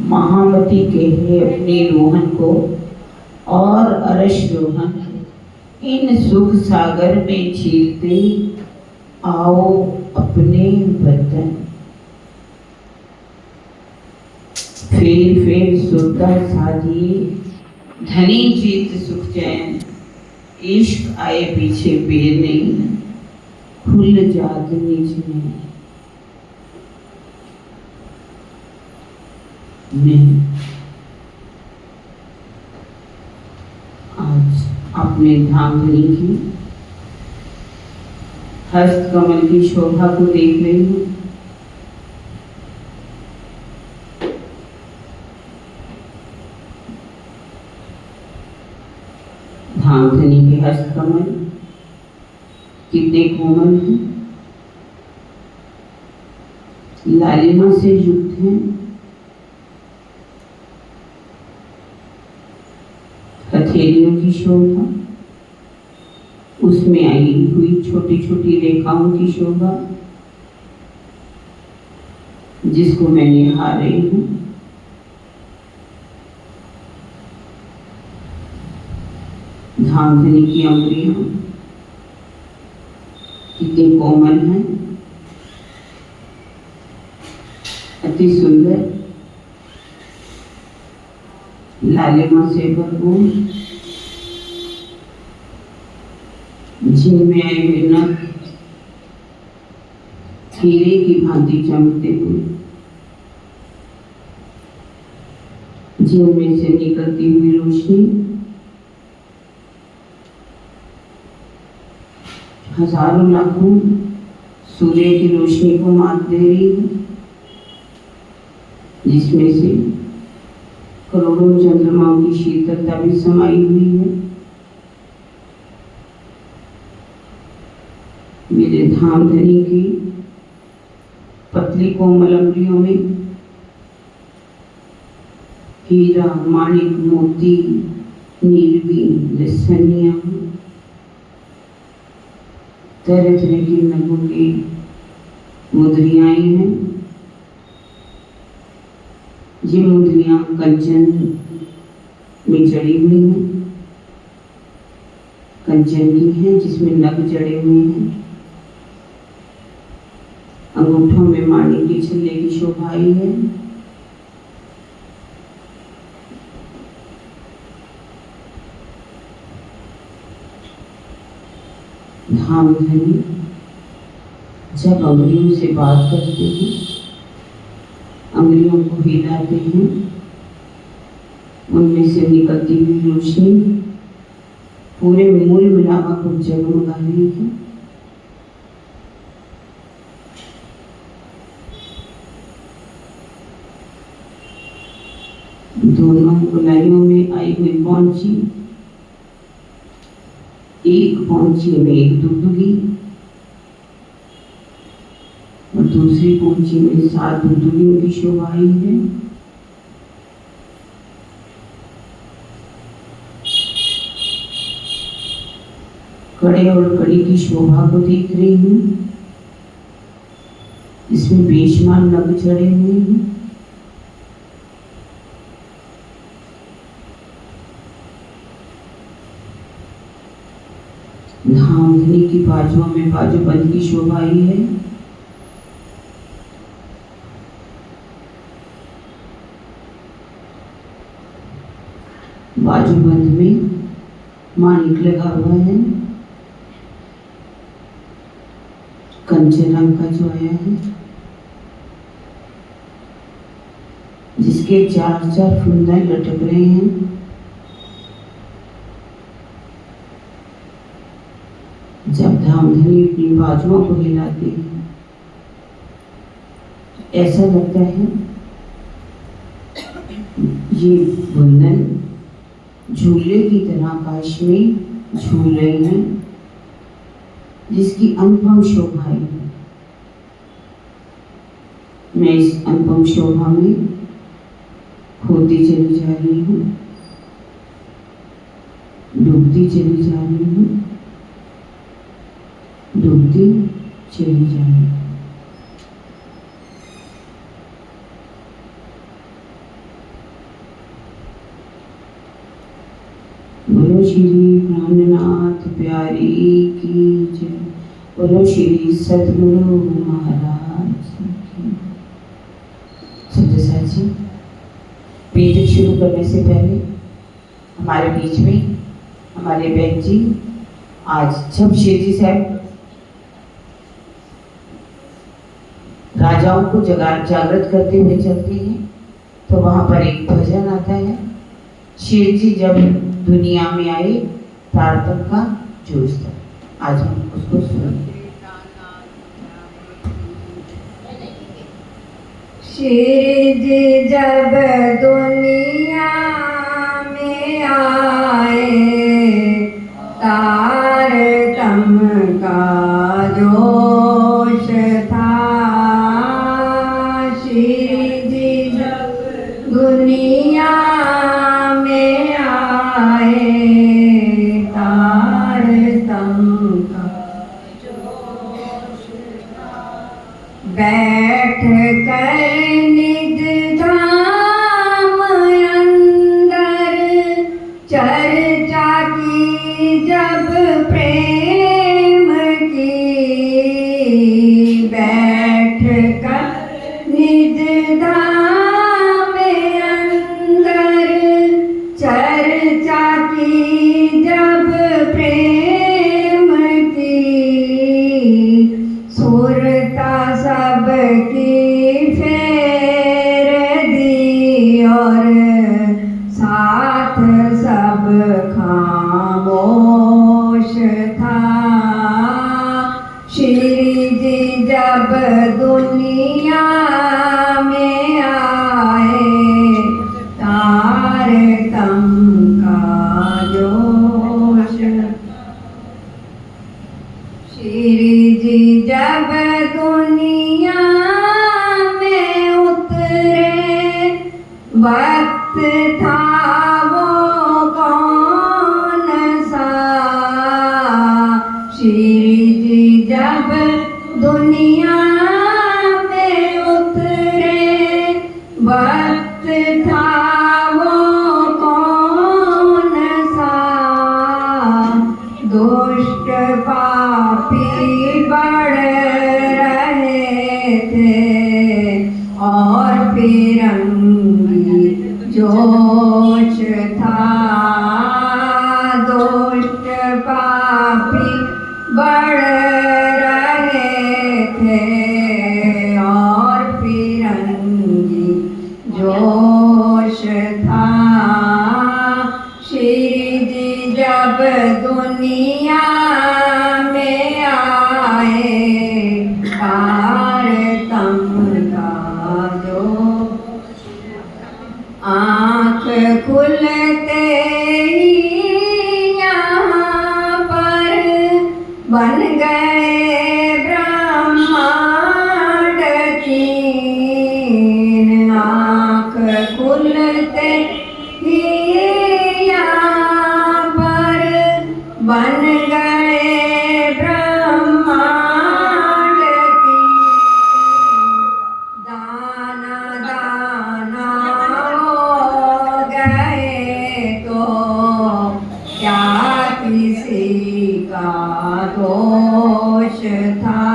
महामती कहे अपने रोहन को और अरश रोहन, इन सुख सागर में झीलते आओ अपने वतन। फेर फेर सुरता साधिए धनी जीत सुख चैन, इश्क आए पीछे बेर नहीं खुल जात निज में। मैं आज अपने धामधनी की हस्त कमल की शोभा को देख रही हूँ। धामधनी के हस्त कमल कितने कोमल हैं, लालिमा से युक्त हैं। हथेलियों की शोभा, उसमें आई हुई छोटी छोटी रेखाओं की शोभा, जिसको मैं निहार रही हूँ। धामधनी की अंगुलियां कितनी कोमल हैं, अति सुंदर, लालिमा से भरपूर, जिनमें आए हुए नख हीरे की भांति चमकते हुए, जिनमें से निकलती हुई रोशनी हजारों लाखों सूर्य की रोशनी को मात दे रही है, जिसमें से करोड़ों चंद्रमाओं की शीतलता भी समाई हुई है। मेरे धामधनी की पतली कोमल अंगुलियों में हीरा, माणिक, मोती, नीलवी, लसनिया, तरह तरह की नगों की मुद्रियाएं हैं। ये मुद्रियां कंचन में जड़ी हुई हैं, कंचन की हैं जिसमें नग जड़े हुए हैं। अंगूठों में माणिक के छल्ले की शोभा आई है। धामधनी जब अंगुलियों से बात करते हैं, अंगुलियों को हिलाते हैं, उनमें से निकलती हुई रोशनी पूरे मूल मिलावा को जगमगा रही है। दोनों गुलाइयों में आई हुई पौंची, एक पौंची में एक दुगदुगी और दूसरी पौंची में 7 दुगदुगियों की शोभा आई है। कड़े और कड़ी की शोभा को देख रही हूँ, इसमें बेशुमार नग चढ़े हुए हैं। धामधनी की बाजुओं में बाजूबंद की शोभा आई है। बाजूबंद में माणिक लगा हुआ है, कंचन रंग का जो आया है, जिसके 4-4 फुंदे लटक रहे हैं। जब धामधनी अपनी बाजुओं को हिलाती है, ऐसा लगता है ये बुंदन झूले की तरह आकाश में झूल रहे हैं, जिसकी अनुपम शोभा है। मैं इस अनुपम शोभा में खोती चली जा रही हूँ, डूबती चली जा रही हूँ, डूबती चली जा रही हूँ। श्री प्राणनाथ प्यारी की जय। बोलो श्री सद्गुरु महाराज की। सज्जन जी, वेद शुरू करने से पहले हमारे बीच में हमारे बहन जी आज जमशेद जी साहब राजाओं को जागृत करते हुए चलते हैं, तो वहां पर एक भजन आता है, शेर जी जब दुनिया में आए प्रार्थना का जोश था। आज हम उसको सुनेंगे। शेर जी जब दुनिया में आए तारतम का जोश था। शेर जी जब दुनिया में आए तारतम का जोश था। बैठ कर निज धाम अंदर चर्चा की जब प्रेम की। बैठ कर निज धाम अंदर चर्चा की जब प्रेम की। सुरता सबकी फेर दी और साथ सब खामोश था। श्री जी जब दुनिया में आए तारतम का जोश। श्री जी जब दुनिया में उतरे वक्त था वो कौन सा। श्री जी जब दुनिया में उतरे वक्त था वो कौन सा। दुष्ट पापी बढ़ रहे थे और फिरंगी जोश था। दुष्ट पापी बढ़ रहे थे और फिरंगी जोश था। श्री जी जब दुनिया में आए तारतम का जोश। आँख खुलते ही यहाँ पर बन गए ब्रह्मांड कीन। आँख खुलते ही यहाँ पर बन गए ब्रह्मांड कीन। दाना दाना हो गए तो क्या किसी का दोष था।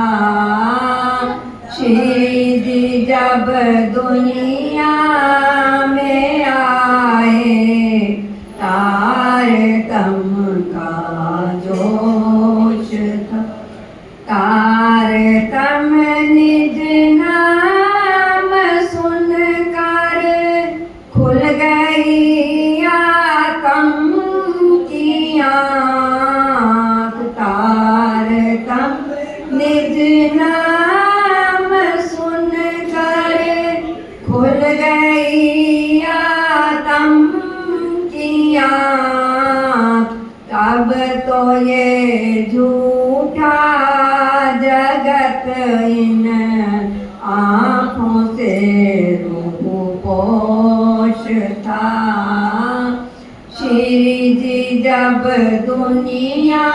श्री जी जब दुनिया में आए तारतम का जोश था। तारतम निज नाम सुनकर खुल गई आत्म की आँख। तारतम निज नाम सुनकर खुल गई आत्म की आँख। तब तो ये झूठा जगत इन आँखों से रूपोश था। श्री जी जब दुनिया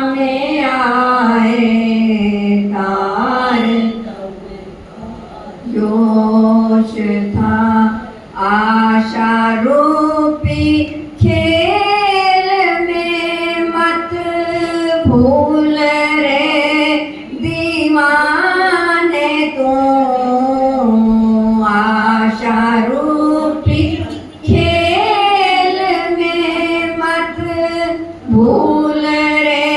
में आए तारतम जोश था। आशा रूपी खेल भूल रे दीवाने तू आशा रूपी खेल में मत भूल रे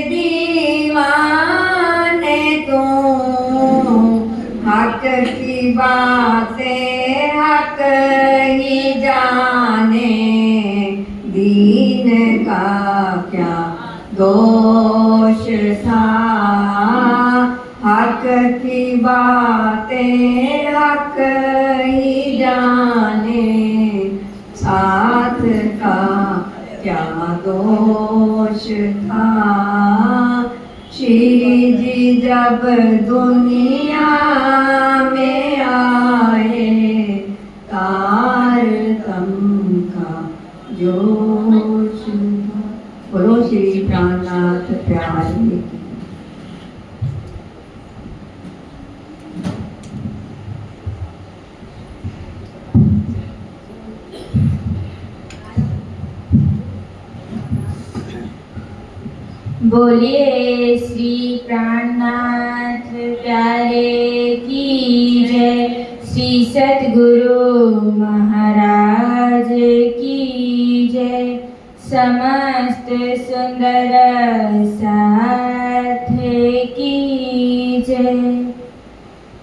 दीवाने तू हक की बातें हक ही जाने दीन का क्या दोष था हक की बातें हक ही जाने साथ का क्या दोष था श्री जी जब दुनिया में आए तारतम का जोश था। बोलो श्री प्राणनाथ प्यारे की। बोलिए श्री प्राणनाथ प्यारे की जय। श्री सतगुरु महाराज की जय। समस्त सुंदर साथ की जय।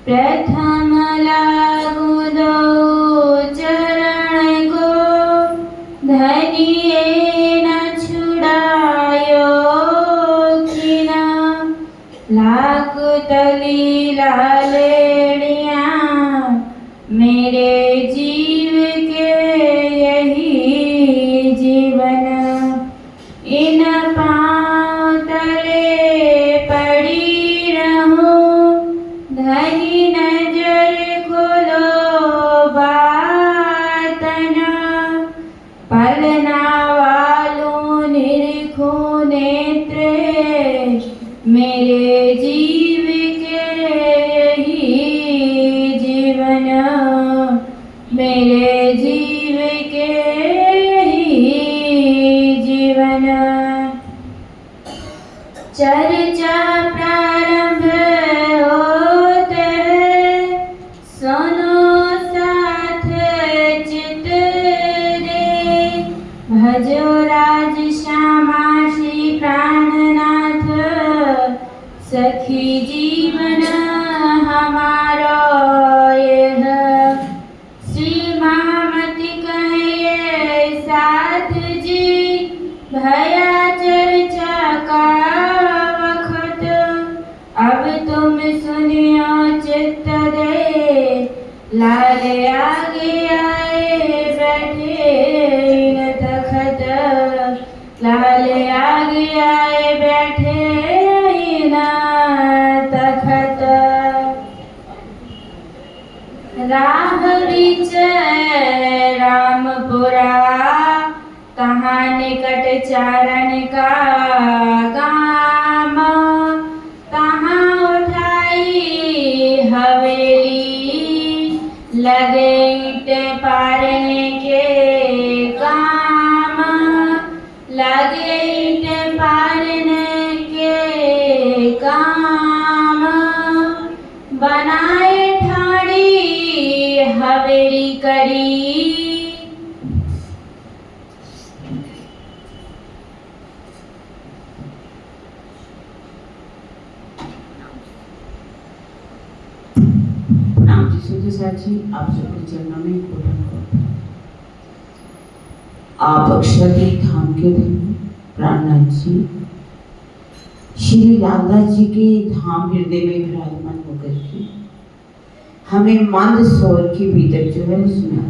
प्रथम लागू दो चरण को धनिए न छुड़ायो किना लाख तली लालेड़ियाँ मेरे जीव के यही जीवन इन पाँव तले पड़ी रहूं धनी नजर खोलो बातना पलना वालों निरखो नेत्र मेरे जीव के यही जीवन मेरे जीव के यही जीवन। चर्चा प्रारंभ होते है सुनो साथ चित दे भजो राज श्यामा श्री प्राणनाथ सखी जीवन हमारो यह श्री महामति कहे साथ जी भया चर्चा का वक्त अब तुम सुनियो चित्त दे लाले आगे आए बैठे न तखत लाले आगे आए बैठे न तखत राह बीच रामपुरा तहाँ निकट चारण का गाम तहाँ उठाई हवेली लगे ईंट पारने के काम लगे ईंट पारने के काम बनाए ठाड़ी हवेली करी जी आप सबके चरणों में प्रणाम करते हैं। आप अक्षरदेव धाम के धर्म प्राणनाथ जी श्री रामदास जी के धाम हृदय में विराजमान होकर के हमें मंद स्वर के भीतर जो है सुना।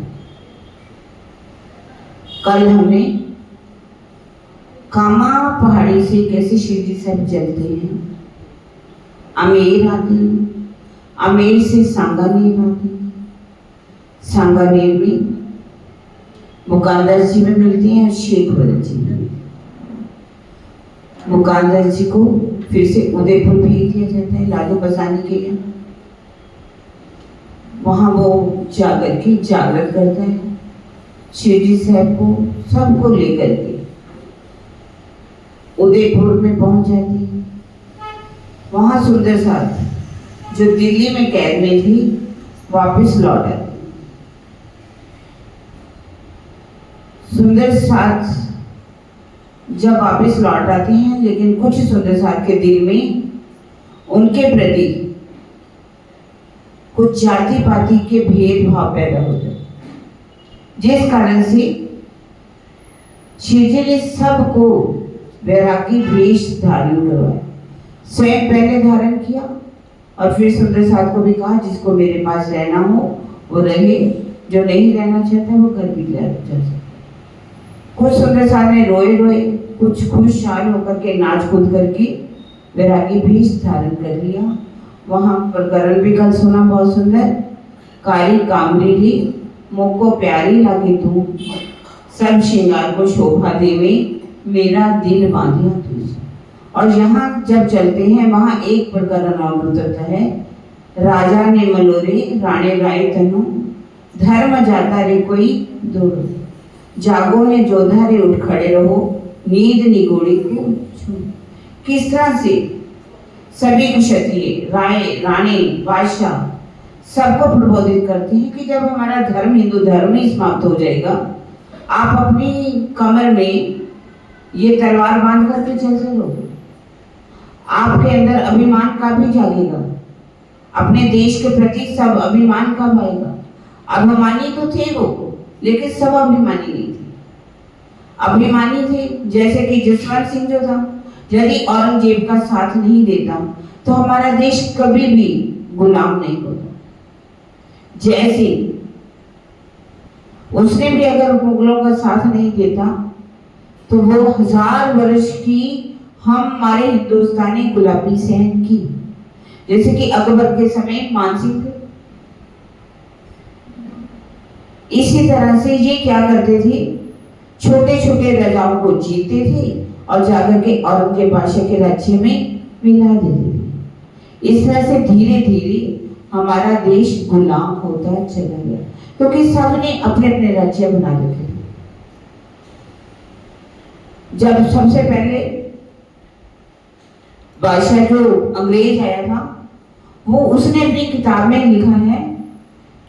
कल हमने कामा पहाड़ी से कैसे शिव जी साहब चलते हैं, अमेर आते हैं, अमेर से सांगानेर आते हैं, सांगानेर में मुकांदर जी में मिलते हैं और शेख भरत जी में। मुकांदर जी को फिर से उदयपुर भेज दिया जाता है लालू बसाने के लिए। वहाँ वो जाकर के जागृत करता है शिव जी साहब को, सबको लेकर के उदयपुर में पहुंच जाती है। वहां सुंदर साथ जो दिल्ली में कैद में थी वापस लौट आती। सुंदर साथ जब वापस लौट आती हैं, लेकिन कुछ सुंदर साथ के दिल में उनके प्रति कुछ जाति पाति के भेदभाव पैदा हो जाते, जिस कारण से शिवजी ने सबको वैरागी वेश धारण करवाया। स्वयं पहले धारण किया और फिर सुंदर साथ को भी कहा जिसको मेरे पास रहना हो वो रहे, जो नहीं रहना चाहता वो घर भी जा सकता। कुछ सुंदर साथ ने रोए रोए, कुछ खुशहाल होकर के नाच कूद करके वैरागी वेश धारण कर लिया। वहां पर करण भी कल सुना बहुत सुंदर, कारी कामरी ली मुख को प्यारी लागे तू, सब श्रृंगार को शोभा देवे मेरा दिल बांधिया तुझसे। और यहाँ जब चलते हैं वहां एक प्रकरण और उतरता है, राजा ने मलोरे राणे राय तनु, धर्म जाता रे कोई दूर, जागो ने जोधा रे उठ खड़े रहो, नींद निगोड़ी को छू। किस तरह से सभी क्षत्रिय राय राणे बादशाह सबको प्रबोधित करते हैं कि जब हमारा धर्म हिंदू धर्म ही समाप्त हो जाएगा, आप अपनी कमर में ये तलवार बांध करके चल चलो, आपके अंदर अभिमान का भी जागेगा, अपने देश के प्रति सब अभिमान कब आएगा। अभिमानी तो थे वो, लेकिन सब अभिमानी नहीं थे। अभिमानी थे जैसे कि जसवंत सिंह जो था, यदि औरंगजेब का साथ नहीं देता तो हमारा देश कभी भी गुलाम नहीं होता। जैसे उसने भी अगर मुगलों का साथ नहीं देता तो वो 1000 वर्ष की हमारे हिंदुस्तानी गुलामी सहन की, जैसे कि अकबर के समय मानसिंह थे। इसी तरह से ये क्या करते थे, छोटे छोटे राजाओं को जीतते थे और जाकर के औरंगजेब बादशाह के राज्य में मिला देते थे। इस तरह से धीरे धीरे हमारा देश गुलाम होता चला गया, क्योंकि सबने अपने अपने राज्य बना रखे थे। जब सबसे पहले बादशाह जो अंग्रेज आया था, वो उसने अपनी किताब में लिखा है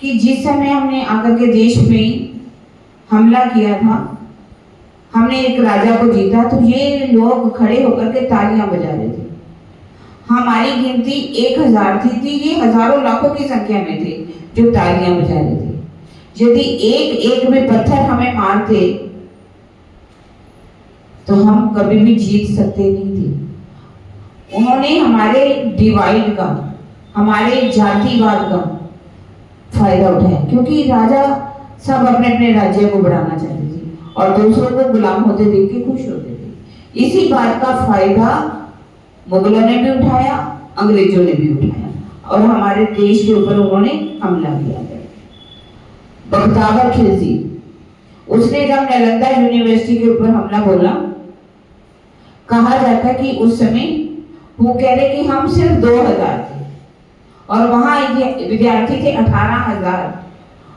कि जिस समय हमने आकर के देश में हमला किया था, हमने एक राजा को जीता, तो ये लोग खड़े होकर के तालियां बजा रहे थे। हमारी गिनती 1000 थी, ये हजारों लाखों की संख्या में थे जो तालियां बजा रहे थे। यदि एक एक में पत्थर हमें मारते तो हम कभी भी जीत सकते नहीं थे। उन्होंने हमारे डिवाइड का, हमारे जातिवाद का फायदा उठाया, क्योंकि राजा सब अपने अपने राज्य को बढ़ाना चाहते थे और दूसरों को गुलाम होते देख के खुश होते थे। इसी बात का फायदा मुगलों ने भी उठाया, अंग्रेजों ने भी उठाया और हमारे देश के ऊपर उन्होंने हमला किया। बख्तियार खिलजी, उसने जब नालंदा यूनिवर्सिटी के ऊपर हमला बोला, कहा जाता कि उस समय वो कह रहे कि हम सिर्फ 2000 थे और वहां विद्यार्थी थे 18000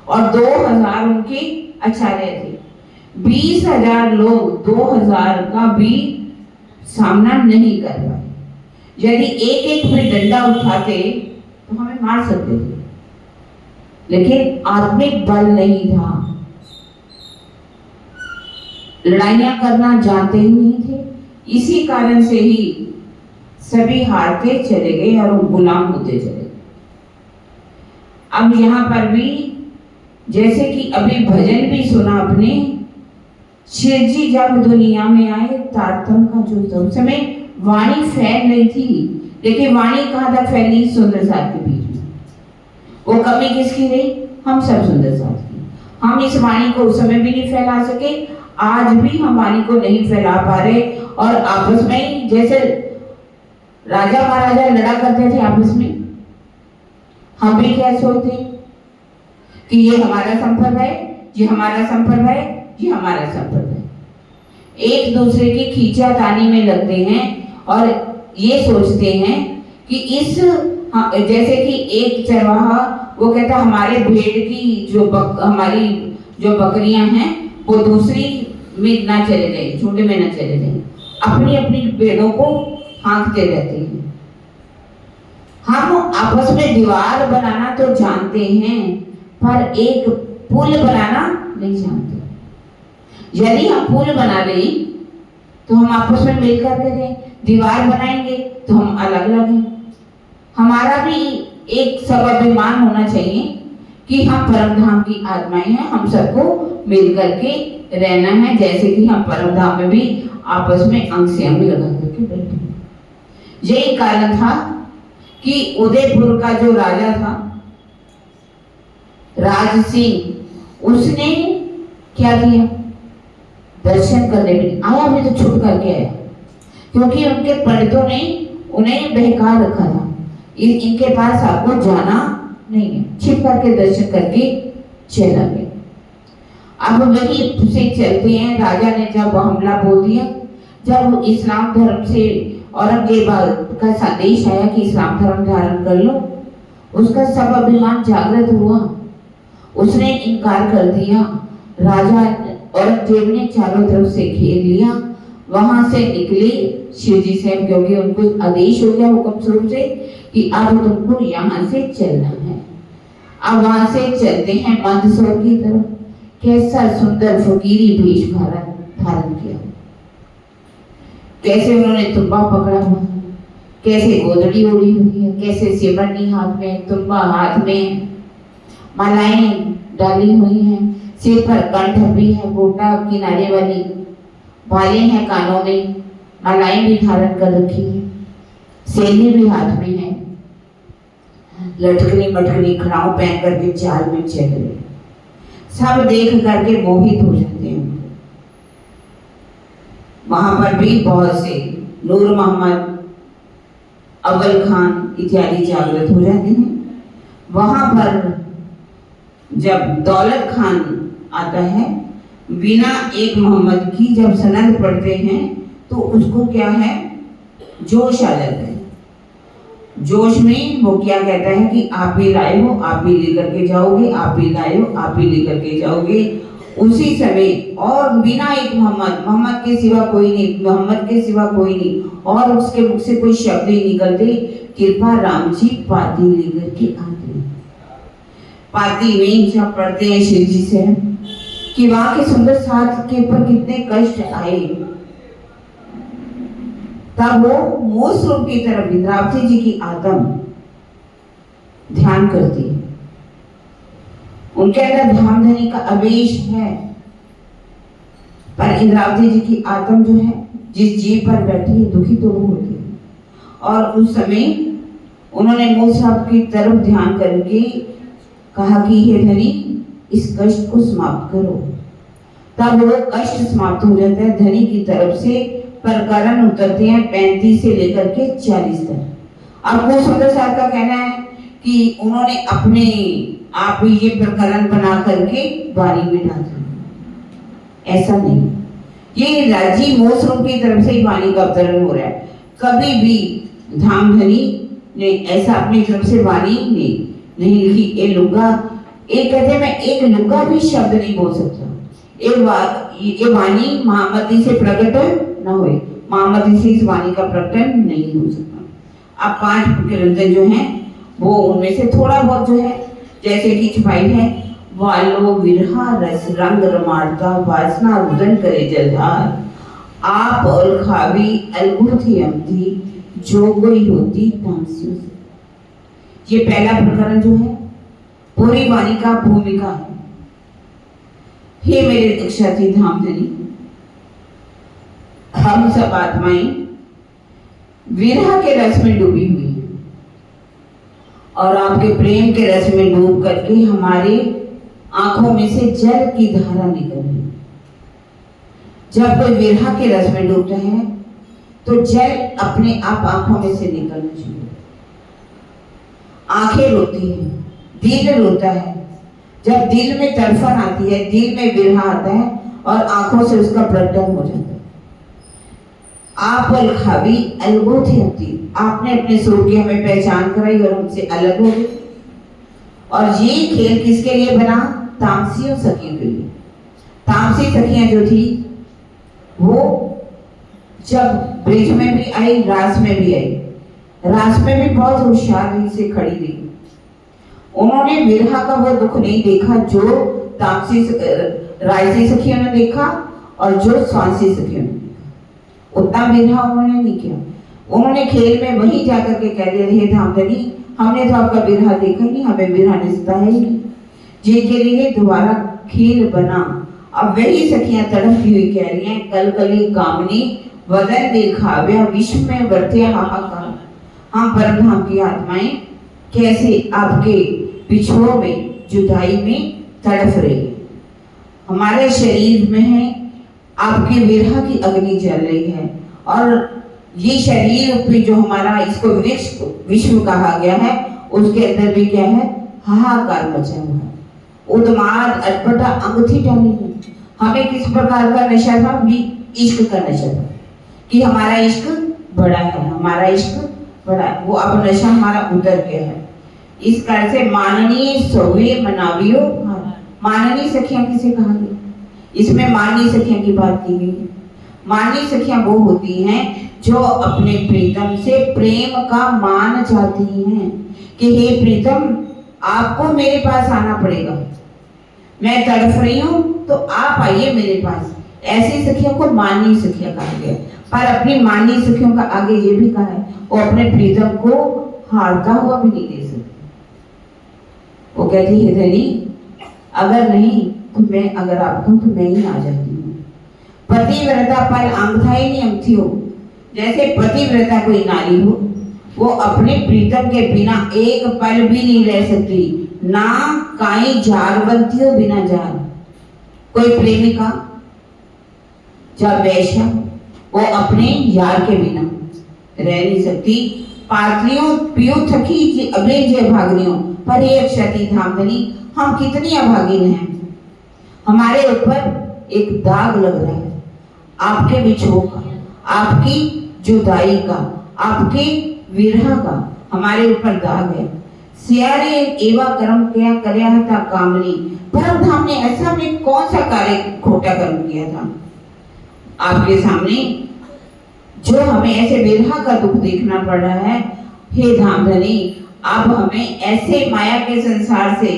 और 2000 उनके आचार्य थे। 20000 लोग 2000 का भी सामना नहीं कर पाए। यदि एक एक भी डंडा उठाते तो हमें मार सकते थे, लेकिन आत्मिक बल नहीं था, लड़ाइयां करना जानते ही नहीं थे। इसी कारण से ही सभी हारते चले गए और गुलाम होते चले गए। अब यहाँ पर भी जैसे कि अभी भजन भी सुना अपने, शिव जी जब दुनिया में आए तारतम का जो था, उस समय वाणी फैल रही थी, लेकिन वाणी कहाँ तक फैली, सुंदर साथ के बीच में। वो कमी किसकी रही, हम सब सुंदर साथ की। हम इस वाणी को उस समय भी नहीं फैला सके, आज भी हम वाणी को नहीं फैला पा रहे और आपस में जैसे राजा महाराजा लड़ा करते थे आपस में, हम भी क्या सोचते कि ये हमारा संप्रदाय, ये हमारा संप्रदाय, ये हमारा संप्रदाय। एक दूसरे की खींचातानी में लगते हैं और ये सोचते हैं कि इस जैसे कि एक चरवाहा वो कहता हमारे भेड़ की हमारी जो बकरियां हैं वो दूसरी में ना चले जाए, झुंड में ना चले जाए, अपनी अपनी पेड़ों को हाँकते रहते हैं। हम आपस में दीवार बनाना तो जानते हैं, पर एक पुल बनाना नहीं जानते। यदि हम पुल बना लें तो हम आपस में मिल करके रहें, दीवार बनाएंगे तो हम अलग अलग हैं। हमारा भी एक स्वाभिमान होना चाहिए कि हम परम धाम की आत्माएं हैं, हम सबको मिल करके रहना है, जैसे कि हम परम धाम में भी आपस में अंग से अंग लगा करके बैठे। यही कारण था कि उदयपुर का जो राजा था राज सिंह, उसने क्या किया, दर्शन करने में आया भी तो छुप करके आया, क्योंकि उनके पंडितों ने उन्हें बहका रखा था, इनके पास आपको जाना नहीं है। छिप करके दर्शन करके चला गया। अब वही से चलते हैं, राजा ने जब हमला बोल दिया, जब इस्लाम धर्म से औरंगजेब का संदेश आया कि इस्लाम धर्म धारण कर लो, उसका सब अभिमान जागृत हुआ, उसने इनकार कर दिया। राजा औरंगजेब ने चारों तरफ से घेर लिया, वहां से निकले शिवजी से, क्योंकि उनको आदेश हो गया हुक्म स्वरूप से कि अब तुमको यहाँ से चलना है। अब वहां से चलते हैं मंदसौर की तरफ। कैसा सुंदर फकीरी वेश धारण किया, कैसे उन्होंने तुम्बा पकड़ा हुआ, कैसे गोदड़ी ओढ़ी हुई है, कैसे सिमरनी हाथ में, तुम्बा हाथ में, मालाएं डाली हुई हैं, सिर पर कंठ भी है, गोटा किनारे वाली, बालें हैं कानों में, मालाएं भी धारण कर रखी है, सेनी भी हाथ में है, लटकनी मटकनी खड़ाऊ पहन करके चाल में चल रहे। सब देख करके मोहित हो जाते हैं। वहां पर भी बहुत से नूर मोहम्मद, अव्वल खान इत्यादि जागृत हो जाते हैं। वहां पर जब दौलत खान आता है, बिना एक मोहम्मद की जब सनद पढ़ते हैं तो उसको क्या है, जोश आ जाता है। जोश में वो क्या कहता है कि आप भी लाए हो, आप भी लेकर के जाओगे, आप भी लाए हो, आप भी लेकर के जाओगे। उसी समय और बिना एक मोहम्मद के सिवा कोई नहीं, मोहम्मद के सिवा कोई नहीं, और उसके मुख से कोई शब्द ही निकलते, कृपा राम जी पाती लेकर के आते। पाती में जब पढ़ते हैं शिव जी से कि वहां के सुंदर साथ के ऊपर कितने कष्ट आए, तब वो मोस रूप की तरफ इंद्रावती जी की आत्म ध्यान करती है। उनके अंदर धामधनी का आवेश है, पर इंद्रावती जी की आत्म जो है, जिस जीव पर बैठी है, दुखी तो वो होती है। और उस समय उन्होंने मोस साहब की तरफ ध्यान करके कहा कि हे धनी, इस कष्ट को समाप्त करो। तब वो कष्ट समाप्त हो जाता है। धनी की तरफ से प्रकरण उतरते हैं 35 से लेकर के 40 तक। अब वो सुंदर साहब का कहना है कि उन्होंने अपने आप ही ये प्रकरण बना करके वाणी में डाल दिया। ऐसा नहीं, ये राजी मोसरूप की तरफ से ही वाणी का अवतरण हो रहा है। कभी भी धामधनी ने ऐसा अपनी तरफ से वाणी नहीं लिखी। ये कहते मैं एक लुगा भी शब्द नहीं बोल सकता। ये वाणी महामती से प्रकट न हुए, महामती से इस वाणी का प्रकटन नहीं हो सकता। अब 5 ग्रंथ जो हैं वो उनमें से थोड़ा बहुत जो है, जैसे कि छपाई है, वालो विरहा रस रंग रमाड़ता वासना रुदन करे जलधार, आप और खावी अलगु थी अमथी जो गई होती तामसियों से। ये पहला प्रकरण जो है पूरी वाणी का भूमिका है। हे मेरे दीक्षार्थी धामधनी, हम सब आत्माएं विरह के रस में डूबी हुई हैं, और आपके प्रेम के रस में डूब करके हमारी आंखों में से जल की धारा निकल रही। जब कोई विरह के रस में डूबता है तो जल अपने आप आंखों में से निकलना चाहिए। आंखें रोती हैं, दिल रोता है। जब दिल में तड़फन आती है, दिल में विरह आता है और आंखों से उसका प्रकटन हो जाता है। आप खावी अलगो थी होती, आपने अपने स्वरूप की हमें पहचान कराई और हमसे अलग हो गई। और ये खेल किसके लिए बना? तामसी सखियों के लिए। तामसी सखियां जो थी वो जब ब्रिज में भी आई, रास में भी आई। रास में भी बहुत होशियारी से खड़ी रही। उन्होंने विरहा का वो दुख नहीं देखा जो तामसी राजसी सखियों ने देखा और जो स्वांसी सखियों ने देखा। उतना विरहा उन्होंने नहीं किया। उन्होंने खेल में वहीं जाकर के कह दिया, हे धामधनी, हमने तो आपका विरहा देखा ही नहीं, हमें विरहा निस्ता है ही नहीं, जिनके लिए दोबारा खेल बना। अब वही सखियां तड़पती हुई कह रही हैं, कल कली कामनी वदन देखाव्या विश्व में वर्त्य हाहाकार। हम परमधाम की आत्माएं कैसे आपके बिछुओं में, जुदाई में तड़प रही है। हमारे शरीर में है आपके विरह की अग्नि जल रही है, और ये शरीर पे जो हमारा, इसको विश्व कहा गया है, उसके अंदर भी क्या है, हाहाकार मचा हुआ है। उन्माद अटपटा अंग थी डाली है। हमें किस प्रकार का नशा था? भी इश्क का नशा था कि हमारा इश्क बड़ा है, हमारा इश्क बड़ा है। वो अब नशा हमारा उतर गया है। इस कारण से माननीय सोवे मनावियो, माननीय सखियां किसे कहा गया? इसमें माननीय सखियां की बात की गई है। माननीय सखियां वो होती हैं जो अपने प्रीतम से प्रेम का मान चाहती हैं कि हे प्रीतम, आपको मेरे पास आना पड़ेगा, मैं तड़फ रही हूं तो आप आइए मेरे पास। ऐसी सखियों को माननीय सखियां कहा गया। पर अपनी माननीय सखियों का आगे ये भी कहा है, वो अपने प्रीतम को हारता हुआ भी नहीं दे सकती। वो कहती है, धनी अगर नहीं तो मैं, अगर आपको तो मैं ही आ जाती हूँ। पतिव्रता पर आंगथाई नियम थी हो। जैसे पतिव्रता कोई नारी हो, वो अपने प्रीतम के बिना एक पल भी नहीं रह सकती। ना काई जारवंती हो बिना जार। कोई प्रेमिका जब वैश्या, वो अपने यार के बिना रह नहीं सकती। पात्रियों पियो थकी जी अबे जय भागनियों, पर ये क्षति धामधनी, हम कितनी अभागिन हैं। हमारे ऊपर एक दाग लग रहा है, आपके विछोह का, आपकी जुदाई का, आपके विरह का हमारे ऊपर दाग है। सियारे एवा कर्म क्या करया था कामनी। परमधाम ने ऐसा हमने कौन सा कार्य खोटा कर्म किया था आपके सामने जो हमें ऐसे विरह का दुख देखना पड़ रहा है। हे धामधनी, अब हमें ऐसे माया के संसार से,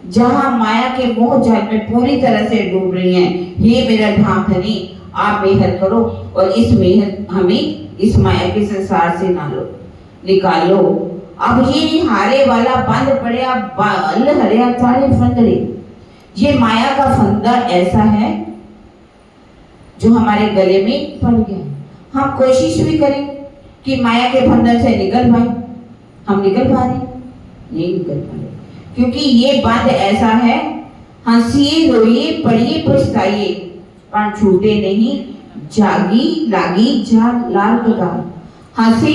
जहां माया के मोह जाल में पूरी तरह से डूब रही हैं, हे मेरा धामधनी, आप मेहर करो और इस मेहर हमें इस माया के संसार से निकालो। अब ये हारे वाला बंद पड़े, बाल हरिया तारे फंदरे। ये माया का फंदा ऐसा है जो हमारे गले में पड़ गया। हम कोशिश भी करें कि माया के फंदन से निकल पाए, हम निकल पा रहे नहीं निकल पा रहे, क्योंकि ये बंद ऐसा है, हंसिए रोइए पढ़िए पछताइए पर छूटे नहीं, जागी लागी जा लाल कतार। हंसे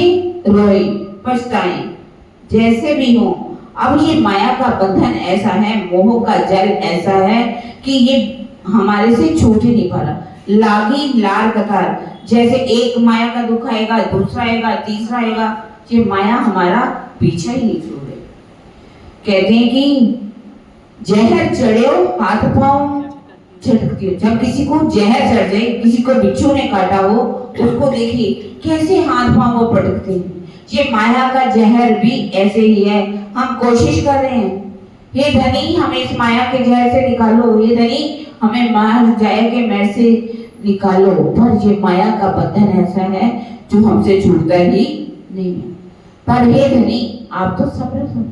रोए पछताए जैसे भी हो। अब ये माया का बंधन ऐसा है, मोह का जल ऐसा है कि ये हमारे से छूट ही नहीं पा रहा। लागी लाल कतार, जैसे एक माया का दुख आएगा, दूसरा आएगा, तीसरा आएगा, ये माया हमारा पीछा ही नहीं छोड़े। कहते हैं कि जहर चढ़े हाथ पांव झटकती हो। जब किसी को जहर चढ़ जाए, किसी को बिच्छू ने काटा हो, उसको देखिए कैसे हाथ पांव वो पटकते हैं। ये माया का जहर भी ऐसे ही है। हम कोशिश कर रहे हैं, हे धनी हमें इस माया के जहर से निकालो, हे धनी हमें माया जाए के मेरे से निकालो, पर ये माया का बंधन ऐसा है जो हमसे छूटता ही नहीं है। पर हे धनी आप तो समर्थ हो।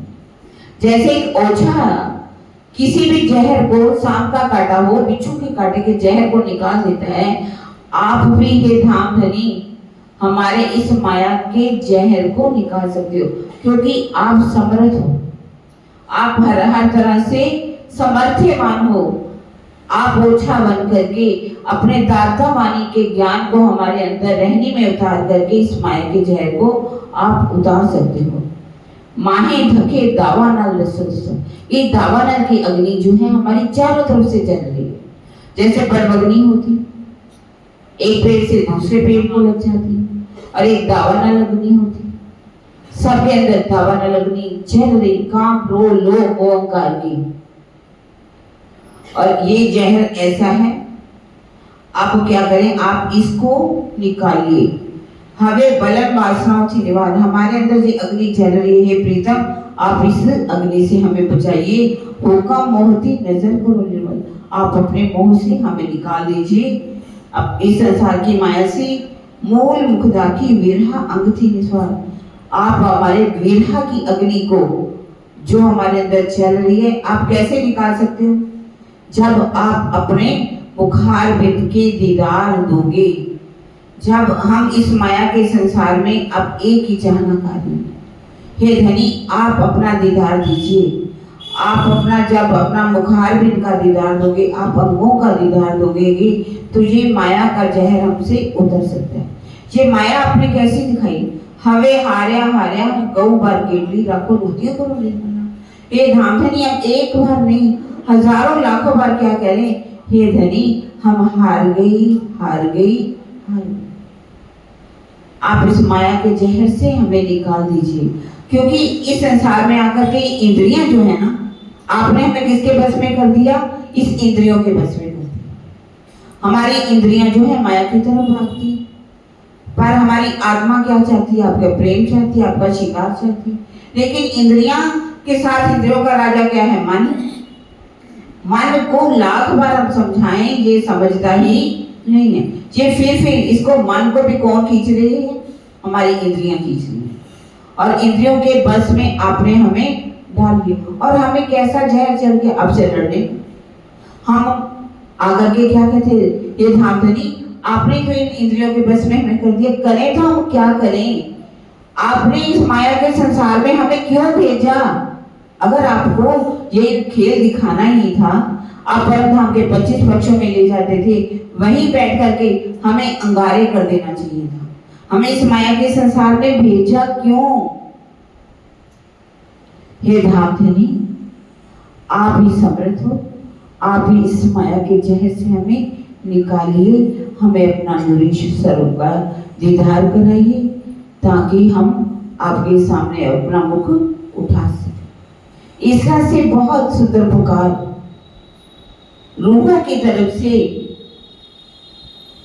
जैसे एक ओझा किसी भी जहर को, सांप का काटा हो, बिच्छू के काटे के जहर को निकाल देता है, आप भी हे धामधनी हमारे इस माया के जहर को निकाल सकते हो, क्योंकि आप समर्थ हो। आप हर तरह से समर्थ्यवान हो। आप ओझा बन करके अपने दाता वाणी के ज्ञान को हमारे अंदर रहनी में उतार करके इस माया के जहर को आप उतार सकते हो। माहे धके दावानल रसों, ये दावानल की अग्नि जो है हमारी चारों तरफ से जल रही है। जैसे बड़बगनी होती, एक पेड़ से दूसरे पेड़ को लग जाती, और एक दावानल अग्नि होती, सबके अंदर दावानल अग्नि जल रही, काम क्रोध लोभ अहंकार की। और ये जहर ऐसा है, आप क्या करें, आप इसको निकालिए। हवे बलम वासनाओं से निवार, हमारे अंदर जो अग्नि जल रही है प्रीतम, आप इस अग्नि से हमें बचाइए। होका मोहती नजर करो निर्मल, आप अपने मोह से हमें निकाल दीजिए। अब इस संसार की माया से मूल मुखदा की विरहा अंग थी निस्वार, आप हमारे विरहा की अग्नि को जो हमारे अंदर चल रही है, आप कैसे निकाल सकते हो? जब आप अपने मुखार बिंद के दीदार दोगे, जब हम इस माया के संसार में अब एक ही चाहना कार्य। हे धनी, आप अपना दीदार दीजिए। आप अपना जब अपना मुखार बिंद का दीदार दोगे, आप अंगों का दीदार दोगे, तो ये माया का जहर हमसे उतर सकता है। ये माया आपने कैसी दिखाई? हवे हार्या हार्या गौ बार केटली रखो रोतियों करो निर्मला। हे धामधनी, हम एक बार नहीं हजारों लाखों बार क्या कह रहे हैं, हे धनी हम हार गई हार गई हार गई। आप इस माया के जहर से हमें निकाल दीजिए, क्योंकि इस संसार में आकर के इंद्रियां जो है ना, आपने हमें किसके बस में कर दिया? इस इंद्रियों के बस में कर दिया। हमारी इंद्रियां जो है माया की तरफ भागती, पर हमारी आत्मा क्या चाहती है? आपका प्रेम चाहती है, आपका शिकार चाहती है। लेकिन इंद्रियां के साथ इंद्रियों का राजा क्या है? मन। मन को लाख बार हम समझाएं, ये समझता ही नहीं है। ये फिर इसको मन को भी कौन खींच रही है? हमारी इंद्रियां खींच रही है। और इंद्रियों के बस में आपने हमें डाल दिया, और हमें कैसा जहर चल के अब से लड़ने। हम आकर के क्या कहते हैं, ये धामधनी आपने तो इन इंद्रियों के बस में हमें कर दिया, करें तो हम क्या करें? आपने इस माया के संसार में हमें क्यों भेजा? अगर आपको ये खेल दिखाना ही था, आप परम धाम के 25 पक्षों में ले जाते थे, वहीं बैठ करके हमें अंगारे कर देना चाहिए था। हमें इस माया के संसार में भेजा क्यों? हे धामधनी, आप ही समर्थ हो, आप ही इस माया के जहर से हमें निकालिए, हमें अपना नूरी स्वरूप का दीदार कराइए, ताकि हम आपके सामने अपना मुख उठा सकें। ईसा से बहुत सुंदर पुकार रूहों की तरफ से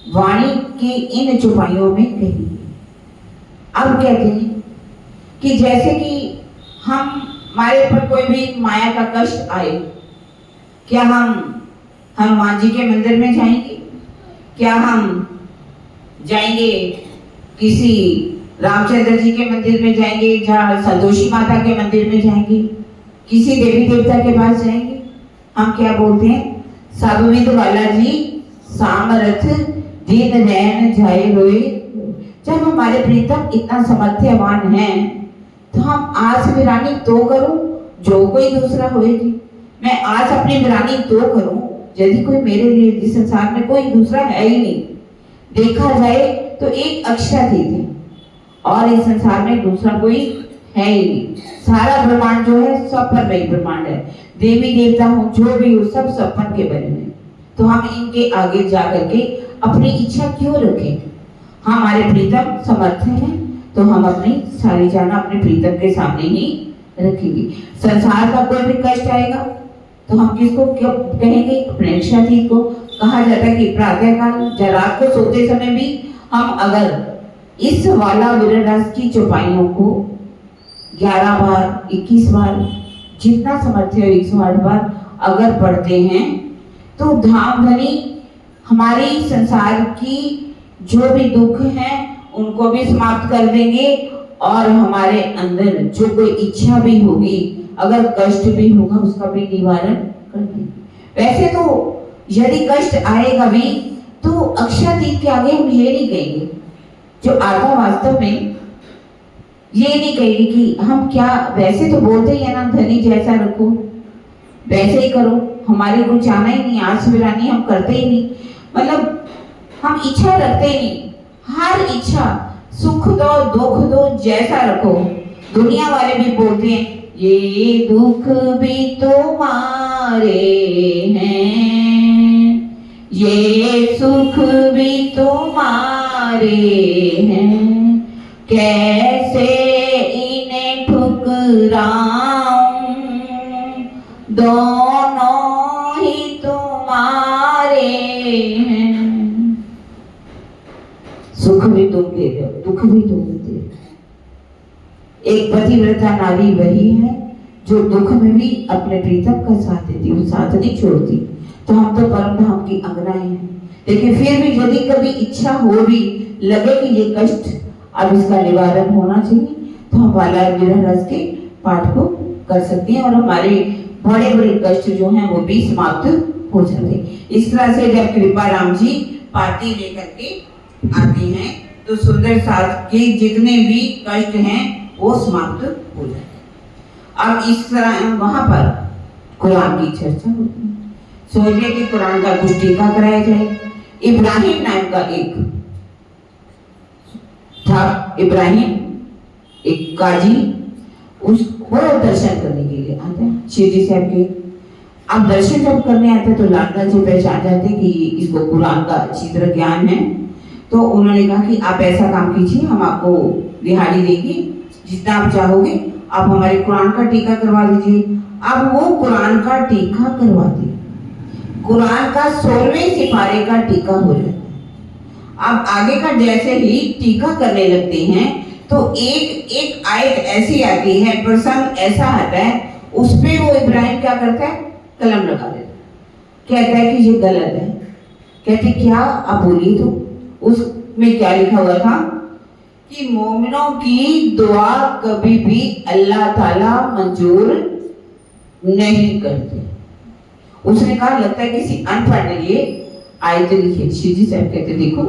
वाणी के इन चौपाइयों में कही। अब कहते हैं कि जैसे कि हमारे ऊपर कोई भी माया का कष्ट आए, क्या हम हनुमान जी के मंदिर में जाएंगे? क्या हम जाएंगे किसी रामचंद्र जी के मंदिर में जाएंगे, जहाँ संतोषी माता के मंदिर में जाएंगे, किसी देवी देवता के पास जाएंगे? हम क्या बोलते हैं, सब विद वाला जी सामर्थ दीन नैन जाए रोए। जब हमारे प्रीतम इतना समर्थ्यवान है, तो हम आज वीरानी तो करूं जो कोई दूसरा होएगी। मैं आज अपनी वीरानी तो करूं यदि कोई मेरे लिए इस संसार में कोई दूसरा है ही नहीं। देखा जाए तो एक अक्षरातीत है, और इस संसार में दूसरा कोई है ही नहीं। सारा ब्रह्मांड जो है सब पर वही ब्रह्मांड है, देवी देवता हो जो भी हो, सब सपन के बने हैं। तो हम इनके आगे जा करके अपनी इच्छा क्यों रखें? हमारे प्रीतम समर्थ हैं, तो हम अपनी सारी जान अपने प्रीतम के सामने ही रखेंगे। संसार का कोई भी कष्ट आएगा तो हम किसको क्यों कहेंगे? अपने इच्छातीत को। कहा जाता है कि प्रातः काल रात को सोते समय भी हम अगर इस वाला विरह रस की चौपाइयों को 11 बार 21 बार जितना समर्थ्य हो 108 बार अगर पढ़ते हैं, तो धामधनी हमारी संसार की जो भी दुख हैं उनको भी समाप्त कर देंगे, और हमारे अंदर जो कोई इच्छा भी होगी, अगर कष्ट भी होगा, उसका भी निवारण कर देंगे। वैसे तो यदि कष्ट आएगा भी तो अक्षरातीत के आगे हम ये नहीं कहेंगे, जो आत्मा वास्तव में ये नहीं कहेगी कि हम क्या, वैसे तो बोलते ही है ना, धनी जैसा रखो वैसे ही करो, हमारी कुछ आना ही नहीं, आज वीरानी हम करते ही नहीं, मतलब हम इच्छा रखते ही नहीं। हर इच्छा सुख दो दुख दो जैसा रखो। दुनिया वाले भी बोलते हैं ये दुख भी तुम्हारे हैं, ये सुख भी तुम्हारे हैं, कैसे इन्हें ठुकराऊं, दोनों ही तुम्हारे हैं। दुख भी तो होते हैं। एक पतिव्रता नारी वही है जो दुख में भी अपने प्रीतम का साथ देती, वो साथ नहीं छोड़ती। तो हम तो परम धाम की अंगनाएं हैं, लेकिन फिर भी यदि कभी इच्छा हो भी लगे कि ये कष्ट अब इसका निवारण होना चाहिए, तो हम बाला विरह रस के पाठ को कर सकते हैं और हमारे बड़े बड़े कष्ट जो हैं वो भी समाप्त हो जाते हैं। इस तरह से जब कृपा राम जी पार्टी लेकर के आते हैं तो सुंदर साथ के जितने भी कष्ट हैं वो समाप्त हो जाते हैं। अब इस तरह वहां पर कुरान की चर्चा होती है। सोचिए कि कुरान का कुछ टीका कराया जाए। इब्राहिम नाम का एक था, इब्राहिम एक काजी, वो दर्शन करने के लिए आता है शिरडी साहब के। अब दर्शन जब करने आते तो लाडला जी पहचान जाते कि इसको कुरान का अच्छी तरह ज्ञान है। तो उन्होंने कहा कि आप ऐसा काम कीजिए, हम आपको दिहाड़ी देंगे, जितना आप चाहोगे, आप हमारे कुरान का टीका करवा दीजिए। अब वो कुरान का टीका करवाते, कुरान का 16वें सिपारे का टीका हो जाता है। अब आगे का जैसे ही टीका करने लगते हैं तो एक एक आयत ऐसी आती है, प्रसंग ऐसा आता है, उस पे वो इब्राहिम क्या करता है, कलम लगा देता है, कहता है कि ये गलत है। कहते क्या, आप बोलिए तो। उसमें क्या लिखा हुआ था कि मोमिनों की दुआ कभी भी अल्लाह ताला मंजूर नहीं करते। उसने कहा लगता है किसी अनपढ़ ने ये आयत लिखी। शिवजी साहब कहते देखो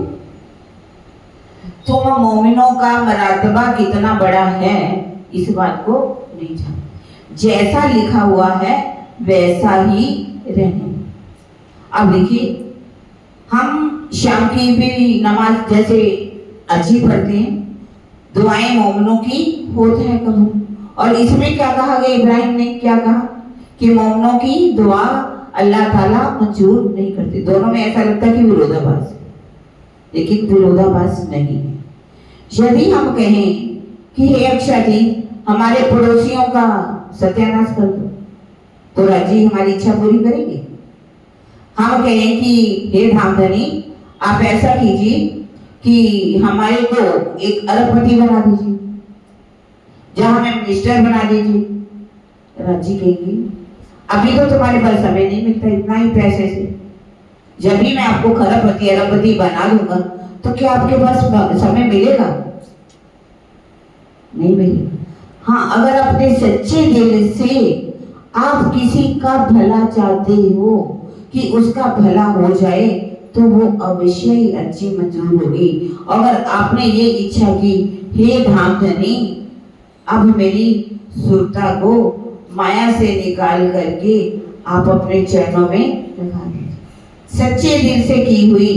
तुम मोमिनों का मरातबा कितना बड़ा है इस बात को नहीं जानते, जैसा लिखा हुआ है वैसा ही रहने। अब देखिए हम शाम की भी नमाज जैसे अच्छी पढ़ते हैं, दुआएं मोमिनों की होते हैं कबूल। और इसमें क्या कहा गया, इब्राहिम ने क्या कहा कि मोमिनों की दुआ अल्लाह ताला मंजूर नहीं करते। दोनों में ऐसा लगता है कि विरोधाभास है, लेकिन विरोधाभास नहीं है। यदि हम कहें कि हे अक्षाती हमारे पड़ोसियों का सत्यानाश कर दो, तो राजी हमारी इच्छा पूरी करेंगे। हम कहें कि हे धामधनी आप ऐसा कीजिए कि हमारे को एक अरबपति बना दीजिए, जहां हमें मिनिस्टर बना दीजिए, राजी कहेंगे अभी तो तुम्हारे पास समय नहीं मिलता इतना ही पैसे से, जब भी मैं आपको खरबपति अरबपति बना दूंगा तो क्या आपके पास समय मिलेगा? नहीं मिलेगा। हाँ, अगर अपने सच्चे दिल से आप किसी का भला चाहते हो कि उसका भला हो जाए तो वो अवश्य ही अर्जी मंजूर होगी। अगर आपने ये इच्छा की हे धामधनी अब मेरी सुरता को माया से निकाल करके आप अपने चरणों में लगा दीजिए, सच्चे दिल से की हुई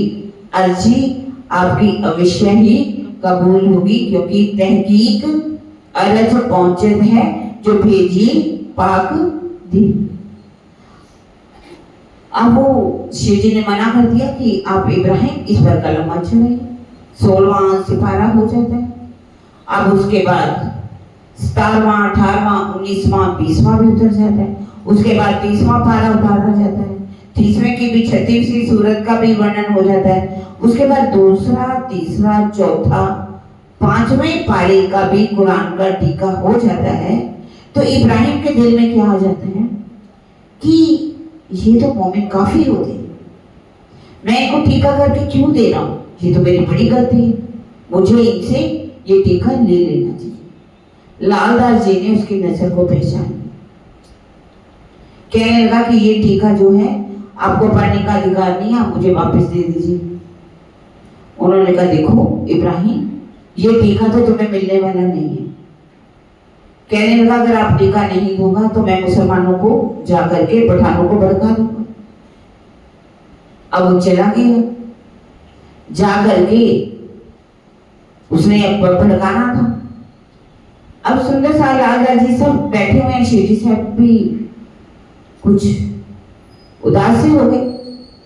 अर्जी आपकी अवश्य ही कबूल होगी, क्योंकि तहकीक अरज पहुंचत है जो भेजी पाक दी। अब वो शिव जी ने मना कर दिया कि आप इब्राहिम इस पर कलम मत चढ़ाइए, 16वां सिपारा हो जाता है। अब उसके बाद 17वां 18वां 19वां 20वां भी उतर जाता है। उसके बाद 30वां पारा उतारा जाता है, 30वें की भी 36वीं सूरत का भी वर्णन हो जाता है। उसके बाद दूसरा तीसरा चौथा 5वें पारे का भी कुरान का टीका हो जाता है। तो इब्राहिम के दिल में क्या आ जाता है कि ये तो मोमिन काफी होते हैं, मैं इनको टीका करके क्यों दे रहा हूँ, ये तो मेरी बड़ी गलती है, मुझे इनसे ये टीका ले लेना चाहिए। लालदास जी ने उसकी नजर को पहचाना, कहने लगा कि ये टीका जो है आपको पढ़ने का अधिकार नहीं है, आप मुझे वापस दे दीजिए। उन्होंने कहा देखो इब्राहिम ये टीका तो तुम्हें मिलने वाला नहीं है। कहने लगा अगर आप टीका नहीं दोगा तो मैं मुसलमानों को जा करके पठानों को भड़का दूंगा। अब वो चला गया, जा करके उसने भड़काना था। अब सुंदर सा लालदास जी सब बैठे हुए हैं, शिवजी साहब भी कुछ उदास से हो गए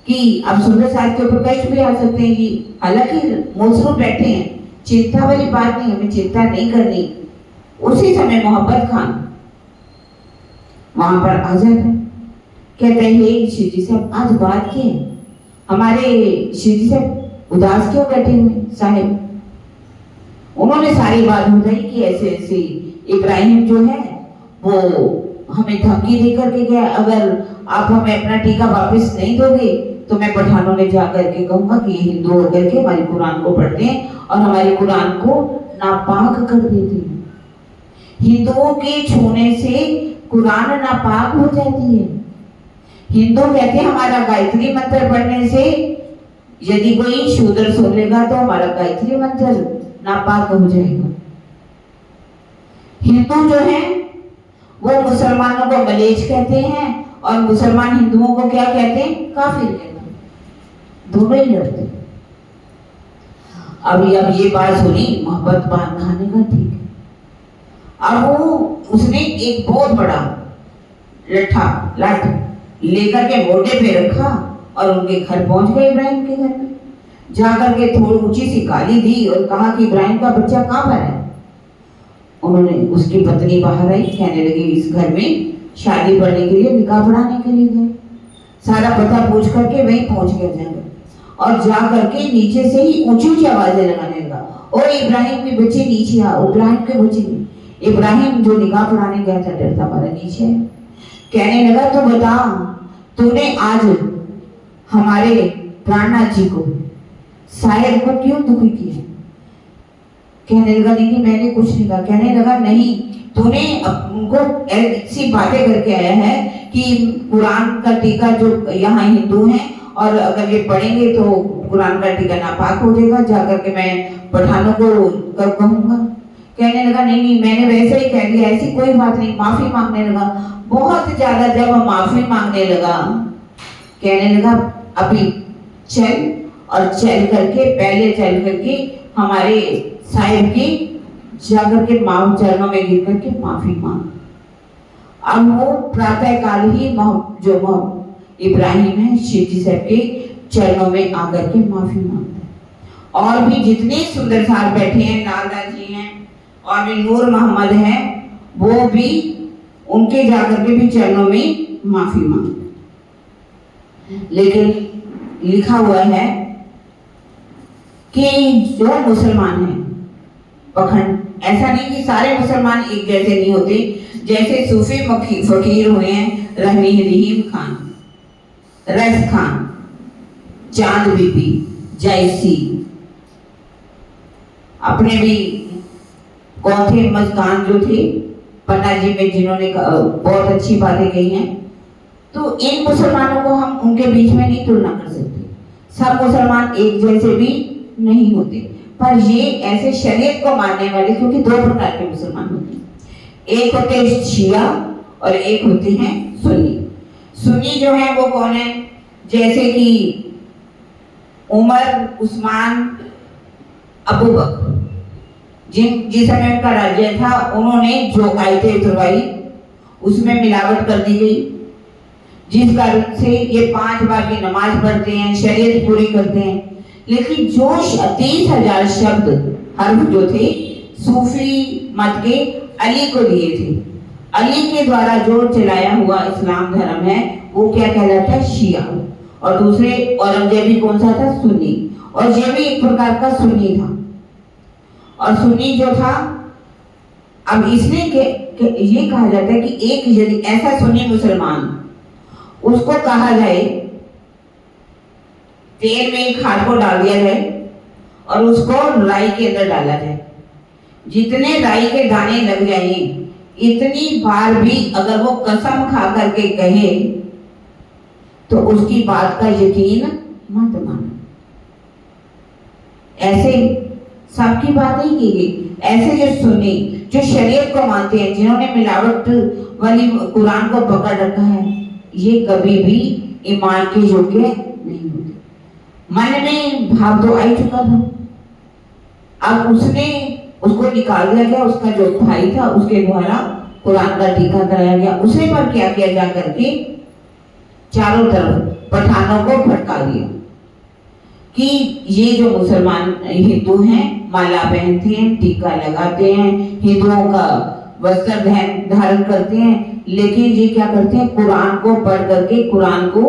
कि अब सुंदर साहब के ऊपर कष्ट भी आ सकते हैं जी, हालांकि मौसरूफ बैठे हैं, चिंता वाली बात नहीं, हमें चिंता नहीं करनी। उसी समय मोहब्बत खान वहां पर आ जाता है, कहते हैं हे शिवजी साहब आज बात की है, हमारे शिवजी साहब उदास क्यों बैठे हुए साहेब? उन्होंने सारी बात बताई कि ऐसे ऐसे इब्राहिम जो है वो हमें धमकी दे करके गया, अगर आप हमें अपना टीका वापस नहीं दोगे तो मैं पठानों में जा करके कहूंगा कि ये हिंदू होकर के हमारे कुरान को पढ़ते हैं और हमारे कुरान को नापाक कर देते हैं। हिंदुओं के छूने से कुरान नापाक हो जाती है। हिंदू कहते हैं हमारा गायत्री मंत्र पढ़ने से यदि कोई शूद्र सुन लेगा तो हमारा गायत्री मंत्र नापाक हो जाएगा। हिंदू जो है वो मुसलमानों को मलेच्छ कहते हैं और मुसलमान हिंदुओं को क्या कहते हैं? काफिर कहते हैं। दोनों ही लड़ते हैं। अब ये बात सुनी मोहब्बत पान खाने का, ठीक है। अब वो उसने एक बहुत बड़ा लाठ लेकर के मोटे पे रखा और उनके घर पहुंच गए। इब्राहिम के घर में जाकर के थोड़ी ऊंची सी गाली दी और कहा कि इब्राहिम का बच्चा कहाँ पर है। उन्होंने उसकी पत्नी बाहर आई, कहने लगी इस घर में शादी पढ़ने के लिए, निकाह पढ़ाने के लिए गए। सारा पता पूछ करके वहीं पहुंच गया जाकर और जा करके नीचे से ही ऊंची ऊंची आवाजें लगाने लगा, और इब्राहिम के बच्चे नीचे आओ। इब्राहिम के बच्चे नहीं, इब्राहिम जो निकाह पढ़ाने गया था डरता मारा नीचे है। कहने लगा तो बता तूने आज हमारे प्राणनाथ जी को साहिब को क्यों दुखी किया? कहने लगा नहीं मैंने कुछ नहीं कहा। कहने लगा नहीं, तूने उनको ऐसी बातें करके आया है कि कुरान का टीका जो यहाँ हिंदू हैं और अगर ये पढ़ेंगे तो कुरान का टीका नापाक हो जाएगा, जाकर के मैं पठानों को कहूँगा। कहने लगा नहीं मैंने वैसे ही कह दिया, ऐसी कोई बात नहीं। माफी मांगने लगा बहुत ज्यादा। जब माफी मांगने लगा कहने लगा अभी चल, और चल करके पहले चल करके हमारे साहिब की जाकर के माँ चरणों में गिर करके माफी मांग। अब वो प्रातः काल ही जो इब्राहिम है शिव जी साहब के चरणों में आकर के माफी मांगता है। और भी जितने सुंदर सार बैठे हैं, नालदा जी हैं और भी नूर मोहम्मद हैं, वो भी उनके जाकर के भी चरणों में माफी मांगते। लेकिन लिखा हुआ है कि जो मुसलमान हैं पखंड, ऐसा नहीं कि सारे मुसलमान एक जैसे नहीं होते। जैसे सूफी फकीर हुए हैं रहीम खान, रैस खान, चांद बीबी, जैसी, अपने भी कौन थे मस्तान जो थे पन्ना जी में, जिन्होंने बहुत अच्छी बातें कही हैं। तो इन मुसलमानों को हम उनके बीच में नहीं तुलना कर सकते। सब मुसलमान एक जैसे भी नहीं होते, पर ये ऐसे शरीयत को मानने वाले, क्योंकि दो प्रकार के मुसलमान होते हैं, एक होते हैं शिया और एक होते हैं सुन्नी। सुन्नी जो है वो कौन है? जैसे कि उमर, उस्मान, अबू बकर, जिस समय उनका राज्य था, उन्होंने जो आयतें उतरवाई उसमें मिलावट कर दी गई, जिस कारण से ये 5 बार की नमाज पढ़ते हैं, शरीयत पूरी करते हैं। लेकिन जो 30,000 शब्द हर्फ जो थे सूफी मत के अली को दिए थे, अली के द्वारा जो चलाया हुआ इस्लाम धर्म है वो क्या कहलाता है? शिया। और दूसरे औरंगजेबी कौन सा था? सुन्नी। और ये भी एक प्रकार का सुन्नी था। और सुन्नी जो था, अब इसने ये कहा जाता है कि एक यदि ऐसा सुन्नी मुसलमान, उसको कहा जाए तेल में एक हाथ को डाल दिया जाए और उसको राई के अंदर डाला जाए, जितने राई के दाने लग जाएंगे इतनी बार भी अगर वो कसम खा करके कहे तो उसकी बात का यकीन मत मानो। ऐसे सबकी बात नहीं की गई। ऐसे जो सुन्नी, जो शरीयत को मानते हैं, जिन्होंने मिलावट वाली कुरान को पकड़ रखा है, ये कभी भी ईमान के योग्य नहीं होते। मन में भाव तो आ चुका था, अब उसको निकाल दिया गया। उसका जो भाई था उसके द्वारा कुरान का टीका कराया गया। उसे पर क्या किया जा करके चारों तरफ पठानों को भटका दिया कि ये जो मुसलमान हिंदू हैं माला पहनते हैं, टीका लगाते हैं, हिंदुओं का वस्त्र धारण करते हैं, लेकिन ये क्या करते हैं? कुरान को पढ़ करके कुरान को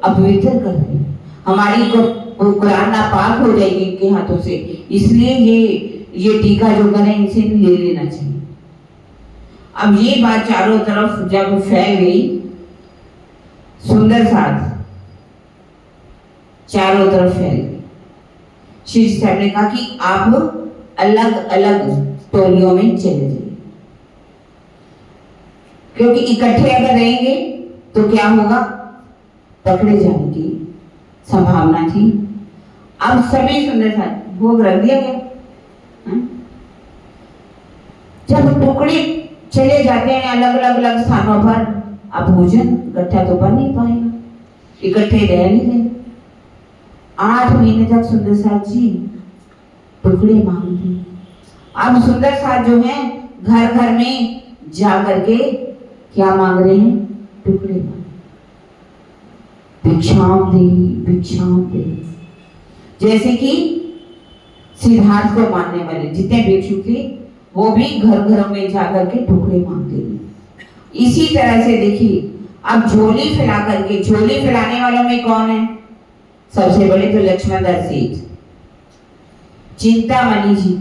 अपवित्र करते हैं। हमारी कुरान नापाक हो जाएगी इनके हाथों से, इसलिए ये ये टीका जो करें इनसे ले लेना चाहिए। अब ये बात चारों तरफ जब फैल गई, सुंदर साथ चारों तरफ फैल गई, श्री साहब ने कहा कि आप अलग अलग टोलियों में चले जाइए, क्योंकि इकट्ठे अगर रहेंगे तो क्या होगा, पकड़े जाने की संभावना थी। अब सभी सुंदर साथ भोग रख दिया गया। जब टुकड़े चले जाते हैं अलग अलग अलग स्थानों पर, अब भोजन इकट्ठा तो बन नहीं पाएगा, इकट्ठे रह नहीं गए। 8 महीने तक सुंदर साथ जी टुकड़े मांगते। अब सुंदर साथ जो है घर घर में जा करके क्या मांग रहे हैं, टुकड़े मांग, भिक्षाम दे भिक्षाम दे। जैसे कि सिद्धार्थ को मानने वाले जितने भिक्षु थे वो भी घर घरों में जाकर के टुकड़े मांगते हैं। इसी तरह से देखिए, अब झोली फैला करके, झोली फैलाने वालों में कौन है, सबसे बड़े तो लक्ष्मण दास जी, चिंतामणि जी।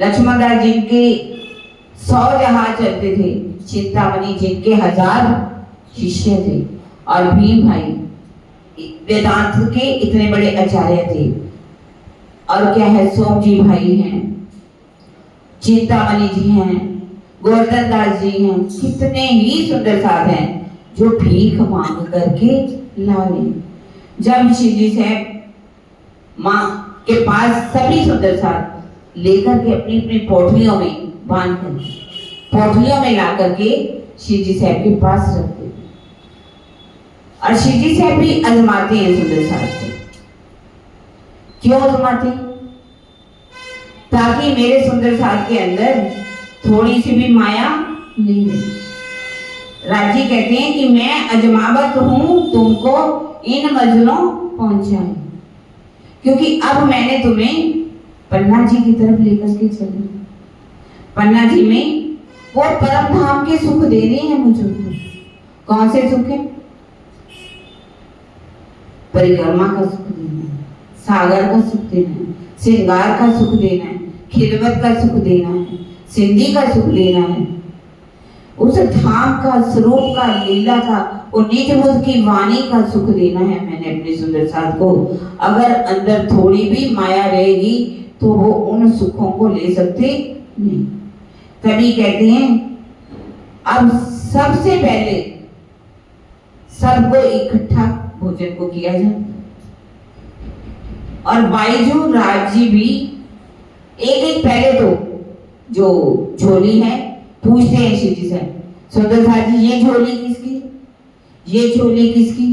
लक्ष्मण दास जी के 100 जहाज चलते थे, चिंतामणि जिनके 1000 शिष्य थे, और भीम भाई वेदांत के इतने बड़े आचार्य थे। और क्या है, सोम जी भाई हैं, चिंतामणि जी हैं, गोवर्धन दास जी हैं, कितने ही सुंदर साथ हैं जो भीख मांग करके ला रहे। जब शिव जी साहब माँ के पास सभी सुंदर साथ लेकर के अपनी अपनी पोटलियों में बांध कर, पोटलियों में ला करके शिव जी साहब के पास रखते, और शिव जी साहब भी आजमाते हैं सुंदर साथ से। क्यों आजमाते, ताकि मेरे सुंदर साथ के अंदर थोड़ी सी भी माया नहीं रहे। राजी कहते हैं कि मैं अजमावत हूं तुमको इन मंजिलों पहुंचाए, क्योंकि अब मैंने तुम्हें पन्ना जी की तरफ लेकर के चली। पन्ना जी में वो परम धाम के सुख देने हैं मुझे। कौन से सुख है, परिक्रमा का सुख देना है, सागर का सुख देना है, श्रृंगार का सुख देना है, खिदमत का सुख देना है, सिंधी का सुख देना है, उस धाम का, स्वरूप का, लीला का, और निज बुद्ध की वाणी का सुख देना है मैंने अपने सुंदर साथ को। अगर अंदर थोड़ी भी माया रहेगी तो वो उन सुखों को ले सकते नहीं। तभी कहते हैं अब सबसे पहले सबको इकट्ठा भोजन को किया जाए, और बाईजू राज जी भी एक एक पहले तो जो झोली है पूछते हैं शिव जी से, सुंदर साथ जी ये झोली किसकी, ये झोली किसकी।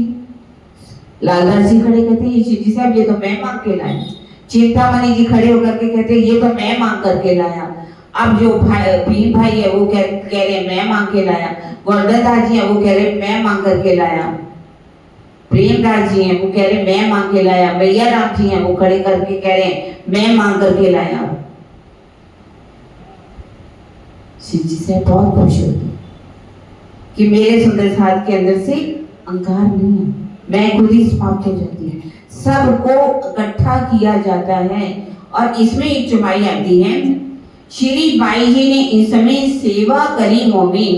लालदास जी खड़े कहते हैं ये शिव जी साहब ये तो मैं मांग के लाया। चिंतामणि जी खड़े होकर के कहते हैं ये तो मैं मांग करके लाया। अब जो भीम भाई है वो कह रहे मैं मांग के लाया। गोवर्धन दास जी है वो कह रहे मैं मांग करके लाया। प्रेमदास जी हैं वो कह रहे मैं मांग के लाया। मैया राम जी हैं वो खड़े करके कह रहे मैं मांग करके लाया। शिव जी से बहुत खुश होती कि मेरे सुंदर साथ के अंदर से अहंकार नहीं है, मैं खुद ही समाप्त हो जाती है। सबको इकट्ठा किया जाता है और इसमें एक चुमाई आती है। श्री बाई जी ने इस समय सेवा करी मोमिन,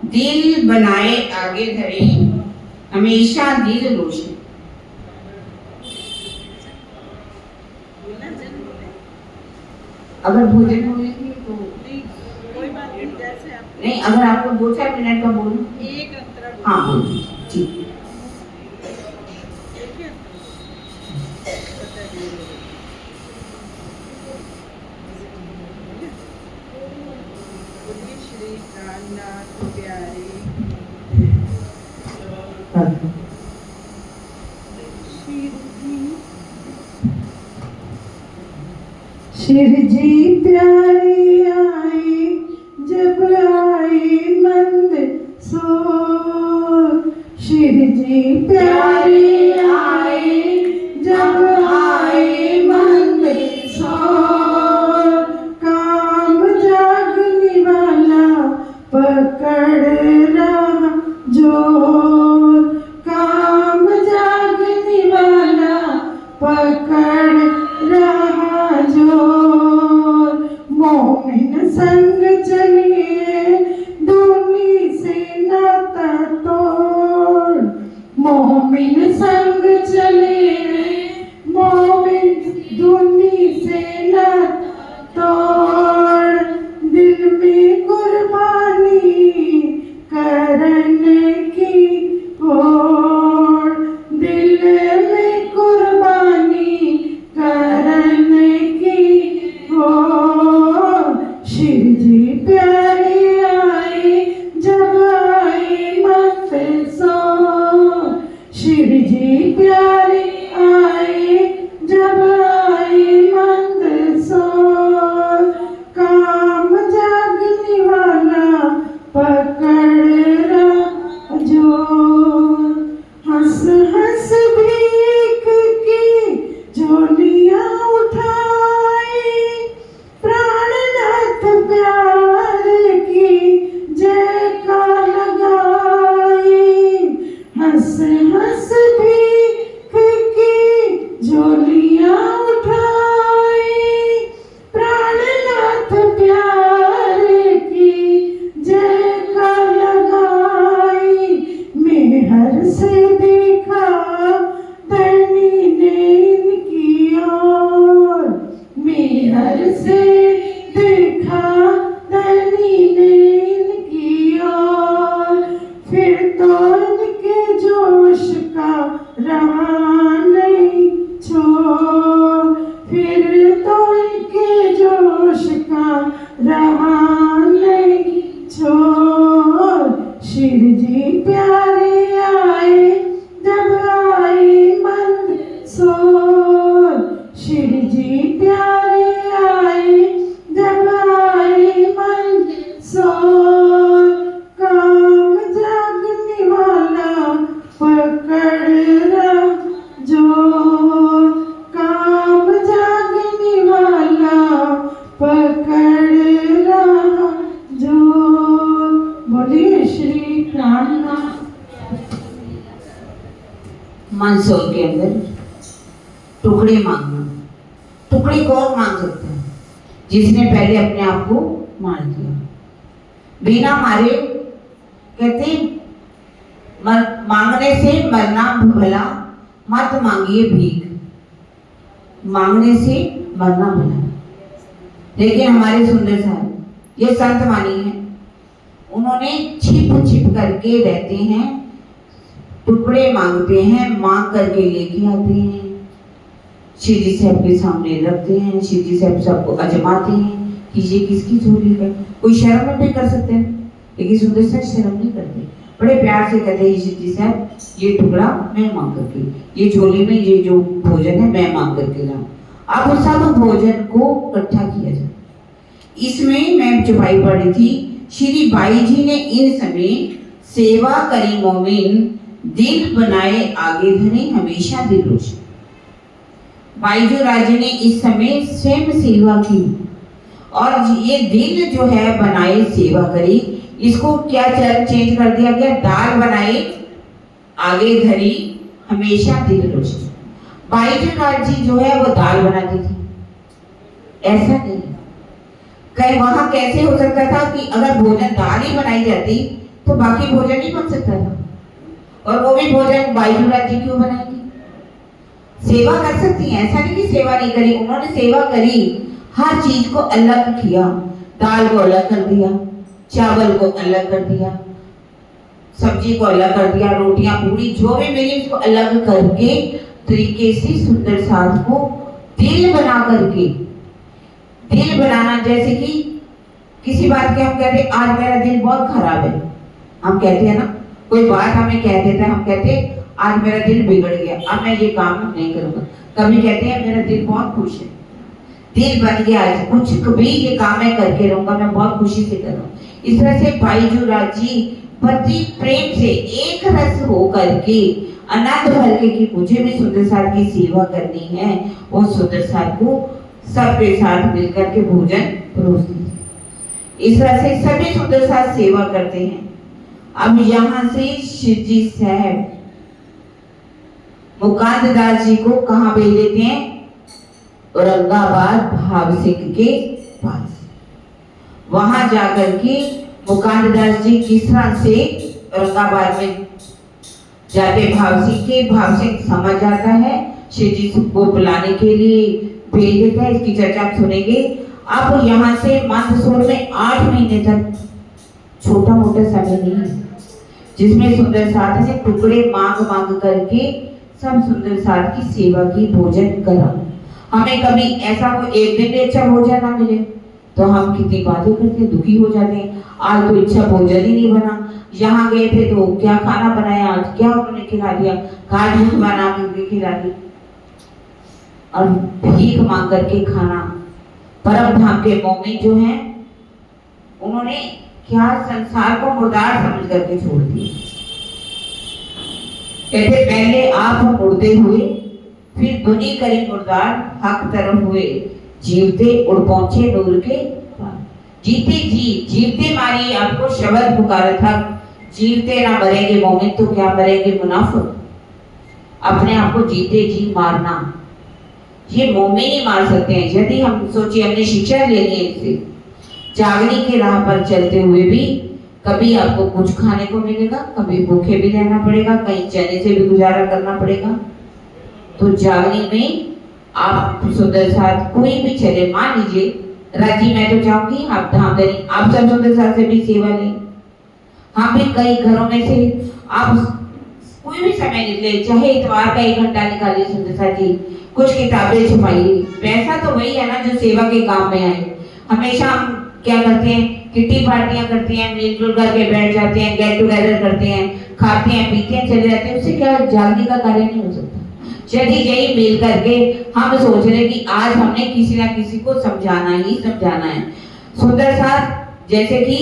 दिल बनाए आगे धरे, हमेशा दिल रोशन। अगर भोजन हो लेगी तो कोई बात नहीं, जैसे आप नहीं, अगर आपको 2-4 मिनट का बोलूं, एक अंतरा हाँ बोलिए जी। देखिए बोलिए श्री प्राणनाथ प्यारे शिव जी प्यारी आई जब आई मंद सोर, शिव जी प्यारी आई जब आई मंद सोर, काम जागने वाला पकड़ रहा जोर, काम जागने वाला पकड़ रहा जोर। मोमिन संग चलिए दूनी से नाता तोड़, मोमिन संग चलिए मोमिन दूनी से नाता तोड़, दिल में कुर्बानी करने की होड़, दिल में कुर्बानी करने की होड़, शिव जी प्यारे आए जब आए मत सो, शिव जी प्यारे आए जब आए मत सो, काम जागने वाला पकड़ रहा जो, हंस हंस भीख की झोलियां उठाई, प्राणनाथ प्यार की जयकार लगाई, हंस हंस भीख की झोलियां उठाई, प्राणनाथ प्यार की जयकार लगाई, मेहर से देखा धनी ने इनकी ओर, मेहर से देखा धनी ने इनकी ओर, फिर तो इनके जोश का रहा नहीं छोड़, फिर तो इनके जोश का रहा नहीं छोड़, शिव जी प्यारे आए जब आए मंदसौर, शिव जी प्यारे आए जब आए मंदसौर, काम जागने वाला पकड़ रहा जो, काम जागने वाला पकड़ रहा जो, बोलिए श्री प्राणनाथ। मंदसौर के अंदर टुकड़े मांगना, टुकड़े कौन मांग सकता है? जिसने पहले अपने आप को मार दिया। बिना मारे कहते मांगने से मरना भला, मत मांगिए भीख, मांगने से मरना भला। लेकिन हमारे सुंदर साहब ये संत वाणी है, उन्होंने छिप छिप करके रहते हैं, टुकड़े मांगते हैं, मांग करके लेके आते हैं, शिव जी साहब के सामने रखते हैं, शिव जी साहब सबको अजमाते हैं कि ये किसकी झोली है। कोई शर्म भी कर सकते हैं, लेकिन सुंदर साहब शर्म नहीं करते, बड़े प्यार से कहते हैं शिव जी साहब ये टुकड़ा मैं मांग करके, ये झोली में ये जो भोजन है मैं मांग करके लाऊं। अब सब भोजन को इकट्ठा किया जाए। इसमें मैं चुपाई पड़ी थी, श्री बाई जी ने इन समय सेवा करी मोमिन, दिल बनाए आगे धरे हमेशा दिल रोशन। बाईजू राजे ने इस समय स्वयं सेवा की और ये दिल जो है बनाए सेवा करी, इसको क्या चेंज कर दिया गया, दाल बनाए आगे धरी हमेशा दिल रोशन। बाईजू राज जी जो है वो दाल बनाती थी, ऐसा नहीं कहीं वहां कैसे हो सकता था कि अगर भोजन दाल ही बनाई जाती तो बाकी भोजन नहीं बन सकता था, और वो भी भोजन बाईजू राज जी क्यों बनाएंगी? सेवा कर सकती हैं, ऐसा नहीं कि सेवा नहीं करी, उन्होंने सेवा करी, हर चीज को अलग किया, दाल को अलग कर दिया, चावल को अलग कर दिया, सब्जी को अलग कर दिया, रोटियां पूरी जो भी मिली उसको अलग करके तरीके से सुंदर साथ को दिल बना करके, दिल बनाना जैसे कि किसी बात के हम कहते हैं आज मेरा दिल बहुत खराब है, हम कहते हैं ना, कोई बात हमें कह देता है, हम कहते हैं आज मेरा दिल बिगड़ गया, अब मैं ये काम नहीं करूंगा। कभी कहते हैं मेरा दिल बहुत खुश है, दिल बन गया, आज कुछ कभी ये काम मैं करके रहूंगा, मैं बहुत खुशी से कर रहा हूँ। इस तरह से बाईजू राज जी पति प्रेम से एक रस हो करके आनंद भर के कि मुझे भी सुंदर साथ की सेवा करनी है, वो सुंदर साथ को सबके साथ मिलकर के भोजन परोसती है। इस तरह से सभी सुंदर साथ सेवा करते हैं। अब यहाँ से शिव जी साहब मुकांद दास जी को कहाँ भेज देते हैं? औरंगाबाद भाव सिंह के पास। वहां जाकर के मुकांददास जी किस तरह से औरंगाबाद में जाते भाव से समझ आता है, श्री जी को बुलाने के लिए भेज देता है। इसकी चर्चा आप सुनेंगे। अब यहाँ से मंदसौर में 8 महीने तक छोटा मोटा समय नहीं है, जिसमें सुंदर साथ ने टुकड़े मांग मांग करके सब सुंदर साथ की सेवा की, भोजन करा। हमें कभी ऐसा कोई एक दिन भी अच्छा भोजन ना मिले तो हम कितनी बातें करते, दुखी हो जाते हैं। आज तो अच्छा भोजन ही नहीं बना, यहाँ गए थे तो क्या खाना बनाया, आज क्या उन्होंने खिला दिया, घाट भूख बना के खिला दी। और भीख मांग करके खाना। परम धाम के मोमिन जो हैं उन्होंने क्या संसार को मुर्दार समझ करके छोड़ दिया। कहते पहले आप मुर्दे हुए, फिर दुनी करी मुर्दार, हक तरफ हुए, जीवते उड़ पहुंचे नूर के पार। जीवते मारी आपको शब्द पुकारा था, जीवते ना मरेंगे मोमिन तो क्या मरेंगे मुनाफिक। अपने आप को जीते जी मारना ये मोमिन ही मार सकते हैं। यदि हम सोचिए हमने शिक्षा लेनी है इससे, जागने की राह पर चलते हुए भी कभी आपको कुछ खाने को मिलेगा, कभी भूखे भी रहना पड़ेगा, कहीं चने से भी गुजारा करना पड़ेगा। तो जागने में आप सुंदर साथ कोई भी चले, मान लीजिए राजी मैं तो चाहूंगी आप धामधनी, आप सब सुंदर साथ से भी सेवा लें। हम भी कई घरों में से आप कोई भी समय निकले, चाहे इतवार का 1 घंटा निकालिए सुंदर साथ जी, कुछ किताबें छुपाइए। पैसा तो वही है ना जो सेवा के काम में आए। हमेशा हम क्या करते हैं, किट्टी पार्टियां करते हैं, मिलजुल करके बैठ जाते हैं, गेट टुगेदर करते हैं, खाते हैं पीते हैं चले जाते हैं, उससे क्या जागने का कार्य नहीं हो सकता। यदि यही मिल करके हम सोच रहे कि आज हमने किसी ना किसी को समझाना ही समझाना है। सुंदर साथ जैसे कि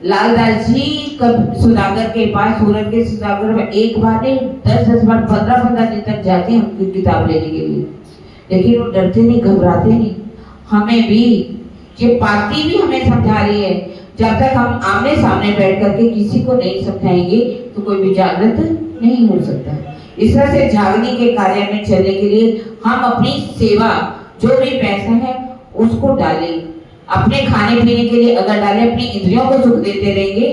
लालदास जी कब सुदागर के पास, सूरत के सुदागर में एक बार नहीं 10-10 बार 15-15 दिन तक जाते हैं उनकी किताब लेने के लिए, लेकिन वो डरते नहीं, घबराते नहीं। हमें भी ये पार्टी भी हमें समझा रही है, जब तक हम आमने सामने बैठ करके किसी को नहीं समझाएंगे तो कोई भी जागृत नहीं हो सकता। इस तरह से जागने के कार्य में चलने के लिए हम अपनी सेवा जो भी पैसा है उसको डालें। अपने खाने पीने के लिए अगर डालें, अपनी इंद्रियों को सुख देते रहेंगे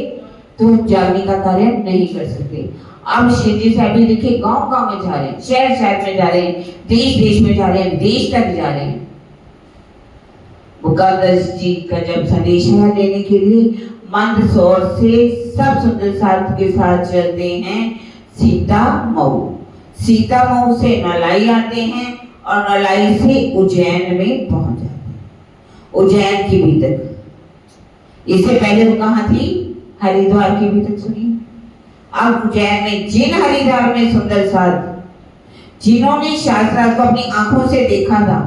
तो जागने का कार्य नहीं कर सकते। अब श्री जी साहब भी देखिए गांव-गांव में जा रहे हैं, शहर-शहर में जा रहे हैं, देश-देश में जा रहे हैं, विदेश तक जा रहे हैं। मुकाद्दस जी का जब संदेश है लेने के लिए मंदसौर से सब सुंदर साथ के साथ चलते हैं सीतामऊ से नलाई आते हैं और नलाई से उज्जैन में पहुंच जाते हैं, उज्जैन की भी तक। इससे पहले वो कहाँ थी, हरिद्वार की भी तक सुनी। अब उज्जैन में जिन हरिद्वार में सुंदर साथ जिन्होंने शास्त्रार्थ को अपनी आंखों से देखा था,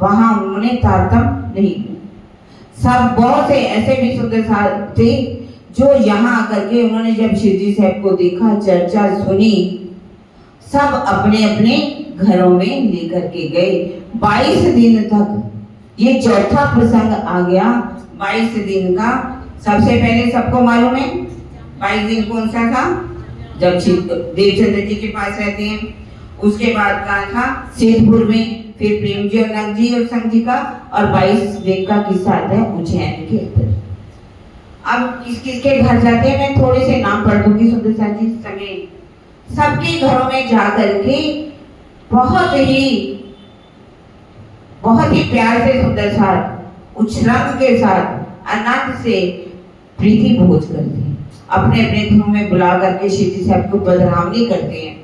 वहां उन्होंने तारतम्य नहीं किया। सब बहुत से ऐसे भी सुंदर साथ थे जो यहाँ आकर के उन्होंने जब शिवजी साहब को देखा, चर्चा सुनी, सब अपने अपने घरों में लेकर के गए। 22 दिन तक ये चौथा प्रसंग आ गया। 22 दिन का सबसे पहले सबको मालूम है 22 दिन कौन सा था, जब देवचंद्र जी के पास रहते हैं। उसके बाद का था सिद्धपुर में, फिर प्रेम जी और नग जी और संग जी का, और 22 दिन का किस्सा आता है उज्जैन के अंदर। अब किस किस के घर जाते हैं, मैं थोड़े से नाम पढ़ दूंगी सुंदर साथ जी समेत। सबके घरों में जा करके बहुत ही प्यार से सुंदर साथ उछरंग के साथ आनंद से प्रीति भोज करते हैं। अपने अपने घरों में बुला करके शिवजी साहब को बदनामी करते हैं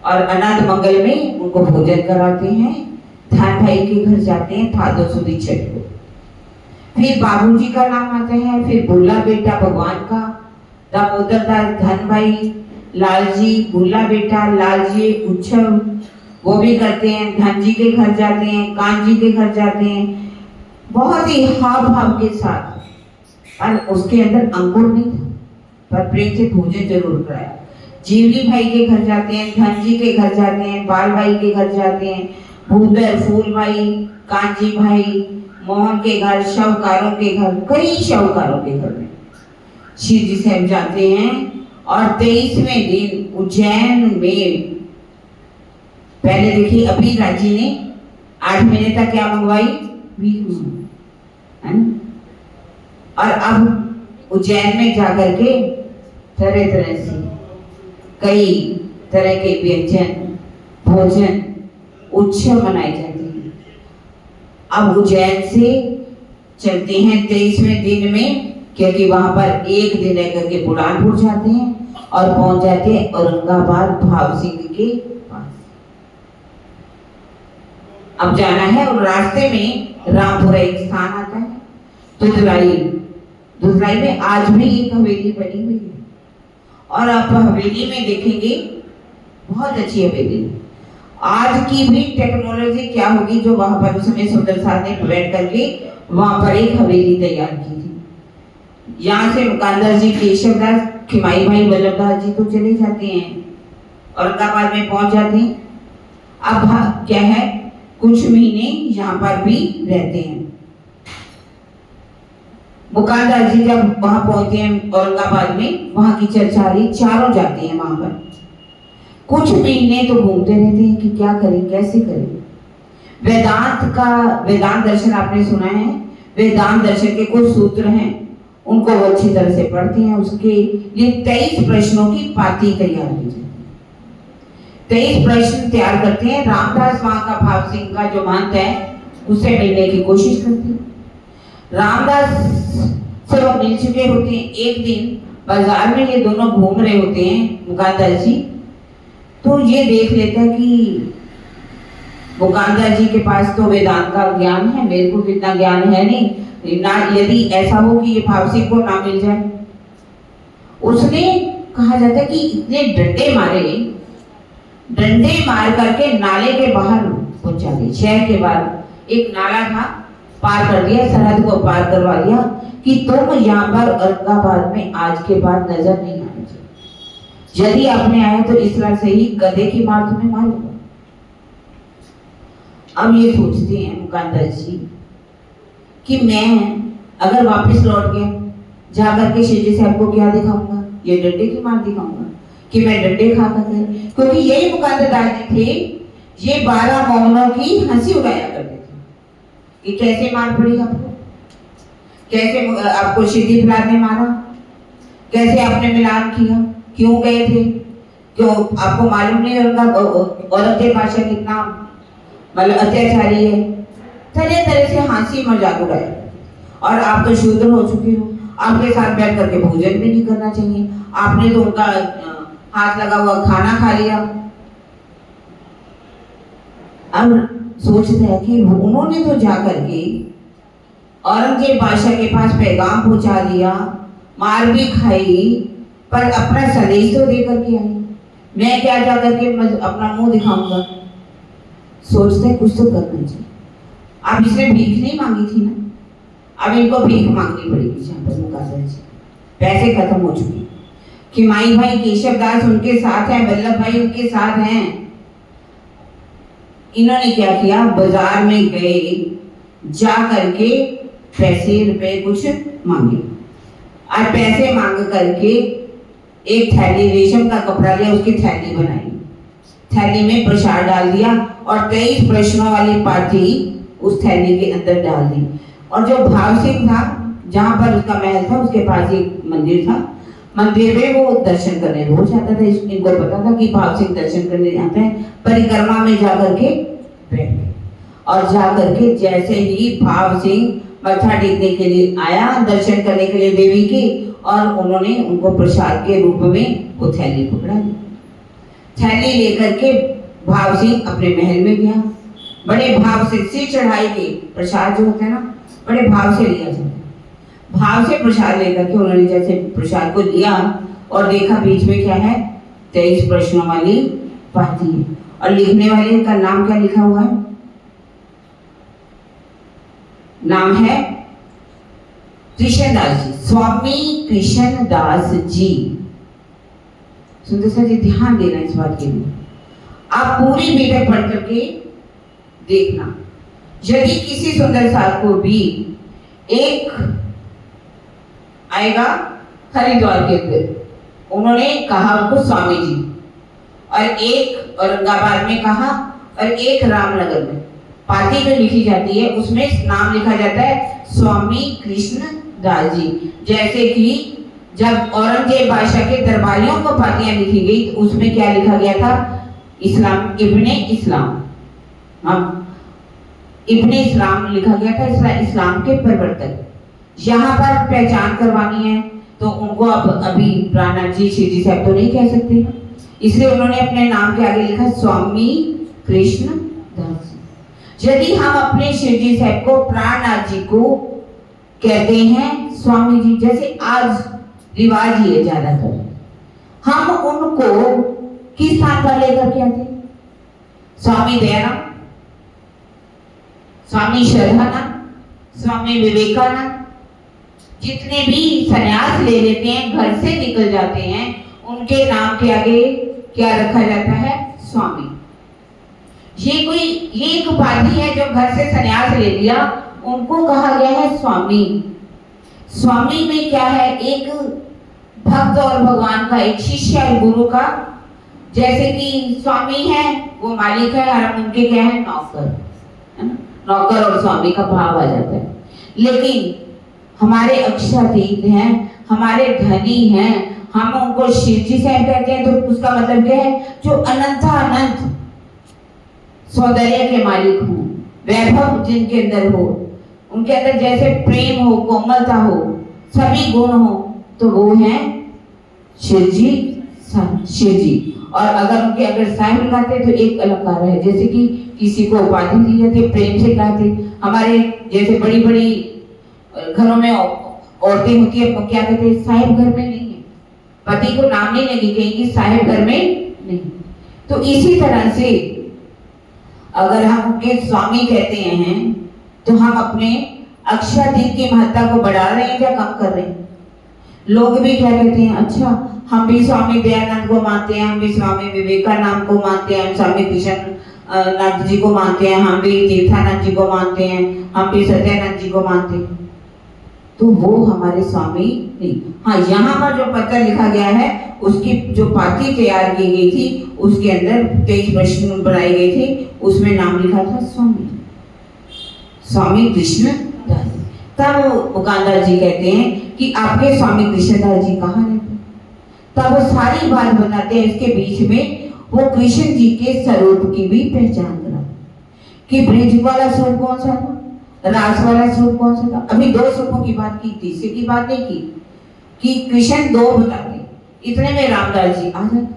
और आनंद मंगल में उनको भोजन कराते हैं। धान भाई के घर जाते हैं भादो सुदी छठ को। फिर बाबूजी का नाम आता है, फिर भोला बेटा भगवान का, दामोदर दास धन भाई, लालजी भोला बेटा, लालजी उच्छव वो भी करते हैं। धन जी के घर जाते हैं, कान जी के घर जाते हैं, बहुत ही हाव भाव के साथ। और उसके अंदर अंकुर नहीं था, पर प्रेम से भोजन जरूर कराया। जीवली भाई के घर जाते हैं, धन जी के घर जाते हैं, बाल भाई के घर जाते हैं, भूदर फूल भाई, कांजी भाई, मोहन के घर, शाहूकारों के घर, कई शाहूकारों के घर में शिव जी साहब जाते हैं। और 23वें दिन उज्जैन में पहले देखिए अभी राजी ने 8 महीने तक क्या मंगवाई, भीख मंगवाई, है ना। और अब उज्जैन में जाकर के तरह तरह से कई तरह के व्यंजन भोजन उत्सव मनाए जाते हैं। अब उज्जैन से चलते हैं 23वें दिन में, क्योंकि वहां पर एक दिन रह करके बुरहानपुर जाते हैं और पहुंच जाते हैं औरंगाबाद भाव सिंह के पास। अब जाना है और रास्ते में रामपुरा एक स्थान आता है, दुधलाई। दुधलाई में आज भी एक हवेली बनी हुई है और आप हवेली में देखेंगे बहुत अच्छी हवेली है। आज की भी टेक्नोलॉजी क्या होगी जो वहां पर उस समय सुंदर साहब ने बैठ करके वहां पर एक हवेली तैयार की थी। यहाँ से मुकांदर जी, केशवदास, खिमाई भाई वल्लभदास जी तो चले जाते हैं, औरंगाबाद में पहुंच जाते हैं। अब क्या है, कुछ महीने यहाँ पर भी रहते हैं। मुकांदर जी जब वहां पहुंचते हैं औरंगाबाद में, वहां की चर्चा रही, चारों जाते हैं वहां पर। कुछ महीने तो घूमते रहते हैं कि क्या करें, कैसे करें। वेदांत दर्शन आपने सुना है, वेदांत दर्शन के कुछ सूत्र हैं, उनको वो अच्छी तरह से पढ़ते हैं। उसके लिए 23 प्रश्नों की पाती तैयार की जाती है। 23 प्रश्न तैयार करते हैं। रामदास वहां का भाव सिंह का जो महंत है उससे मिलने की कोशिश करते हैं। रामदास से वो मिल चुके होते हैं। एक दिन बाजार में ये दोनों घूम रहे होते हैं, मुकांदर जी, तो ये देख लेता है कि मुकांदर जी के पास तो वेदांत का ज्ञान है, मेरे को इतना ज्ञान है नहीं ना। यदि ऐसा हो कि ये भाव सिंह को ना मिल जाए, उसने कहा जाता है कि इतने डंडे मार करके नाले के बाहर पहुंचा दिए। शहर के बाहर एक नाला था, पार कर दिया, सरहद को पार करवा दिया कि तुम यहाँ पर औरंगाबाद में आज के बाद नजर नहीं आना चाहिए। यदि आपने आया तो इस तरह से ही गधे की मार तुम्हें मारूंगा। अब ये सोचते हैं मुकांदर जी कि मैं अगर वापस लौट गया, जाकर के शेजी साहब को क्या दिखाऊंगा, ये डंडे की मार दिखाऊंगा कि मैं डंडे खा कर, क्योंकि यही मुकांदर दास जी थे, ये 12 मोहनों की हंसी उड़ाया करते थे कि कैसे मार पड़ी आपको, कैसे आपको शेजी प्रहलाद ने मारा, कैसे आपने मिलान किया, क्यों गए थे, क्यों आपको मालूम नहीं होगा औरंगजेब बादशाह कितना मतलब अत्याचारी है। तरह तरह से हंसी मजाक उड़ाया। और आप तो शूद्र हो चुके हो, आपके साथ बैठ करके भोजन भी नहीं करना चाहिए, आपने तो उनका हाथ लगा हुआ खाना खा लिया। अब सोचते हैं कि उन्होंने तो जाकर के औरंगजेब बादशाह के पास पैगाम पहुंचा दिया, मार भी खाई, पर अपना संदेश तो दे करके आई। मैं क्या जा करके अपना मुंह दिखाऊंगा। सोचते हैं कुछ तो करना चाहिए। अब इसने भीख नहीं मांगी थी ना, अब इनको भीख मांगनी पड़ेगी। जहाँ पर मुकादर जी पैसे खत्म हो चुके, खिमाई भाई केशवदास उनके साथ हैं, वल्लभ भाई उनके साथ हैं। इन्होंने क्या किया, बाजार में गए, जा करके पैसे रुपए कुछ मांगे और पैसे मांग करके एक थैली रेशम का कपड़ा लिया, उसकी थैली बनाई, थैली में प्रसाद डाल दिया और 23 प्रश्नों वाली पाथी उस थैली के अंदर डाल दी। और जो भाव सिंह था, जहाँ पर उसका महल था, उसके पास एक मंदिर था, मंदिर में वो दर्शन करने रोज जाता था। इनको पता था कि भाव सिंह दर्शन करने जाते हैं। परिक्रमा में जाकर के बैठ गए और जाकर के जैसे ही भाव सिंह मत्था टेकने के लिए आया, दर्शन करने के लिए देवी के, और उन्होंने उनको प्रसाद के रूप में वो थैली पकड़ा दी। थैली लेकर के भाव सिंह अपने महल में गया। बड़े भाव से सिर चढ़ाई के प्रसाद जो होता है ना, बड़े भाव से लिया जाता है। भाव से प्रसाद लेकर के उन्होंने जैसे प्रसाद को लिया और देखा बीच में क्या है, 23 प्रश्नों वाली पाती है। और लिखने वाले का नाम क्या लिखा हुआ है, नाम है कृष्णदास जी, स्वामी कृष्णदास जी। सुंदर सर जी ध्यान देना इस बात के लिए। आप पूरी बेटे पढ़ करके देखना। यदि किसी सुंदर साहब को भी एक आएगा हरिद्वार के अंदर, उन्होंने कहा उनको स्वामी जी, और एक औरंगाबाद में कहा और एक रामनगर में, पाती जो लिखी जाती है उसमें नाम लिखा जाता है स्वामी कृष्ण दास जी। जैसे कि जब औरंगजेब बादशाह के दरबारियों को पातियां लिखी गई तो उसमें क्या लिखा गया था? इस्लाम, इब्ने इस्लाम। हाँ, इब्ने इस्लाम लिखा गया था, इस्लाम के प्रवर्तक। यहाँ पर पहचान करवानी है तो उनको अब अभी प्राणनाथ जी शिवजी साहब तो नहीं कह सकते, इसलिए उन्होंने अपने नाम के आगे लिखा स्वामी कृष्ण दास जी। यदि हम अपने शिवजी साहब को प्राणनाथ जी को कहते हैं स्वामी जी, जैसे आज रिवाज ये ज्यादातर, हम उनको किस स्थान पर लेकर के आते? स्वामी दयानंद, स्वामी श्रद्धानंद, स्वामी विवेकानंद, जितने भी सन्यास ले लेते हैं, घर से निकल जाते हैं, उनके नाम के आगे क्या रखा जाता है? स्वामी। ये एक उपाधि है, जो घर से सन्यास ले लिया उनको कहा गया है स्वामी। स्वामी में क्या है? एक भक्त और भगवान का, एक शिष्य और गुरु का। जैसे कि स्वामी है वो मालिक है और हम उनके क्या है? नौकर, है ना? नौकर और स्वामी का भाव आ जाता है। लेकिन हमारे अक्षरातीत हैं, हमारे धनी हैं, हम उनको शिवजी साहब कहते हैं, तो उसका मतलब क्या है? जो अनंत सौंदर्य के मालिक हो, वैभव जिनके अंदर हो, उनके अंदर जैसे प्रेम हो, कोमलता हो, सभी गुण हो, तो वो हैं शिवजी। शिवजी। और अगर उनके अगर साहिब लगाते तो एक अलंकार है, जैसे कि किसी को उपाधि दी जाती है, प्रेम से कहते। हमारे जैसे बड़ी बड़ी घरों में औरतें होती है, क्या कहते हैं? साहिब घर में नहीं है, पति को नाम नहीं लेगी, कहेंगी साहिब घर में नहीं। तो इसी तरह से अगर हम उनके स्वामी कहते हैं तो हम अपने अक्षरातीत की महत्ता को बढ़ा रहे हैं या कम कर रहे हैं? लोग भी क्या कहते हैं? अच्छा, हम भी स्वामी दयानंद को मानते हैं, हम भी स्वामी विवेकानंद को मानते हैं, हम स्वामी कृष्ण नाथ जी को मानते हैं, हम भी तीर्थानंद जी को मानते हैं, हम भी सत्यानंद जी को मानते हैं। तो वो हमारे स्वामी नहीं। हाँ, यहाँ पर जो पत्र लिखा गया है उसकी जो पाती तैयार की गई थी उसके अंदर 23 प्रश्न बनाए गए थे, उसमें नाम लिखा था स्वामी, स्वामी कृष्ण दास। तब मुकानदास जी कहते हैं कि आपके स्वामी कृष्णदास जी कहाँ रहते? तब वो सारी बात बताते हैं, इसके बीच में वो कृष्ण जी के स्वरूप की भी पहचान करा कि ब्रिज वाला स्वरूप कौन सा था, रास वाला स्वरूप कौन सा था। अभी 2 स्वरूपों की बात की, तीसरे की बात नहीं की कि कृष्ण 2 बताते, इतने में रामदास जी आ जाते।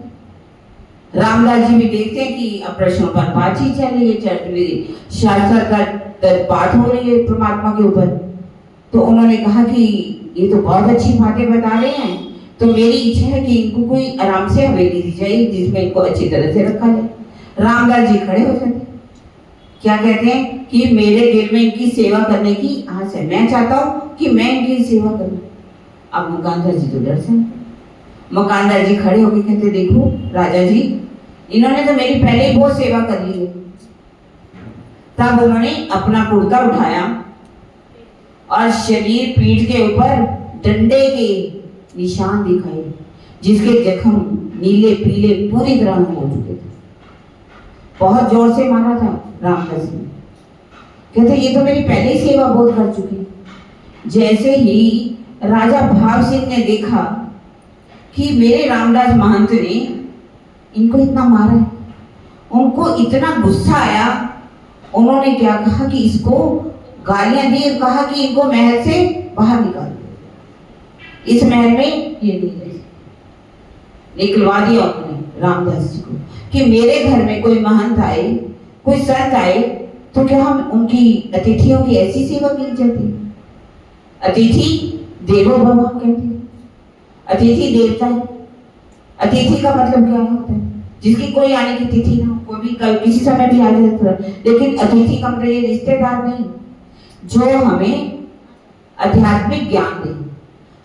रामदास जी भी देखते हैं कि अब प्रश्नों पर बातचीत चल रही है, चर्चा में शास्त्र का बात हो रही है परमात्मा के ऊपर। तो उन्होंने कहा कि ये तो बहुत अच्छी बातें बता रहे हैं, तो मेरी इच्छा है कि इनको कोई आराम से हवेली दी जाए जिसमें इनको अच्छी तरह से रखा जाए। रामदास जी खड़े हो जाते, क्या कहते हैं कि मेरे दिल में इनकी सेवा करने की आस है, मैं चाहता हूँ कि मैं इनकी सेवा करूँ। अब मुकानदास जी तो डर से, मुकानदास जी खड़े होकर कहते, देखो राजा जी, इन्होंने तो मेरी पहले ही बहुत सेवा कर ली है। तब उन्होंने अपना कुर्ता उठाया और शरीर पीठ के ऊपर डंडे के निशान दिखाए, जिसके जख्म नीले पीले पूरी तरह हो चुके थे। बहुत जोर से मारा था रामदास ने। कहते ये तो मेरी पहले ही सेवा बहुत कर चुकी। जैसे ही राजा भाव सिंह ने देखा कि मेरे रामदास महंत ने इनको इतना मारा है, उनको इतना गुस्सा आया, उन्होंने क्या कहा कि इसको गालियां दी, कहा कि इनको महल से बाहर निकाल दो, इस महल में ये नहीं रह सकते। निकलवा दिया उन्होंने रामदास जी को कि मेरे घर में कोई महंत आए, कोई संत आए, तो क्या हम उनकी अतिथियों की ऐसी सेवा की जाती? अतिथि देवो भव कहते हैं, अतिथि देवता है। अतिथि का मतलब क्या होता है? जिसकी कोई आने की तिथि ना हो, कोई भी किसी समय भी आ जाता है। लेकिन अतिथि का मतलब ये रिश्तेदार नहीं, जो हमें आध्यात्मिक ज्ञान दे,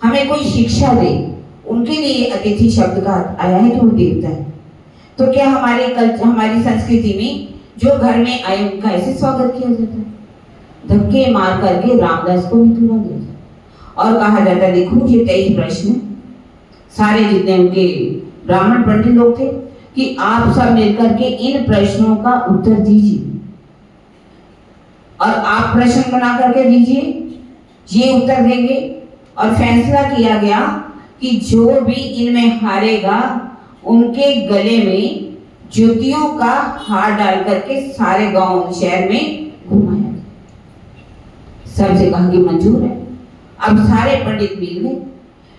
हमें कोई शिक्षा दे, उनके लिए अतिथि शब्द का आया है कि वो देवता है। तो क्या हमारी संस्कृति में जो घर में आए उनका ऐसे स्वागत किया जाता है? धक्के मार करके रामदास को निकलवा दिया जाता और कहा जाता, देखो ये 23 प्रश्न, सारे जितने उनके ब्राह्मण पंडित लोग थे, कि आप सब मिलकर के इन प्रश्नों का उत्तर दीजिए और आप प्रश्न बना करके दीजिए, ये उत्तर देंगे और फैसला किया गया कि जो भी इनमें हारेगा उनके गले में जूतियों का हार डाल करके सारे गांव शहर में घुमाया जाए। सबसे कहा कि मंजूर है। अब सारे पंडित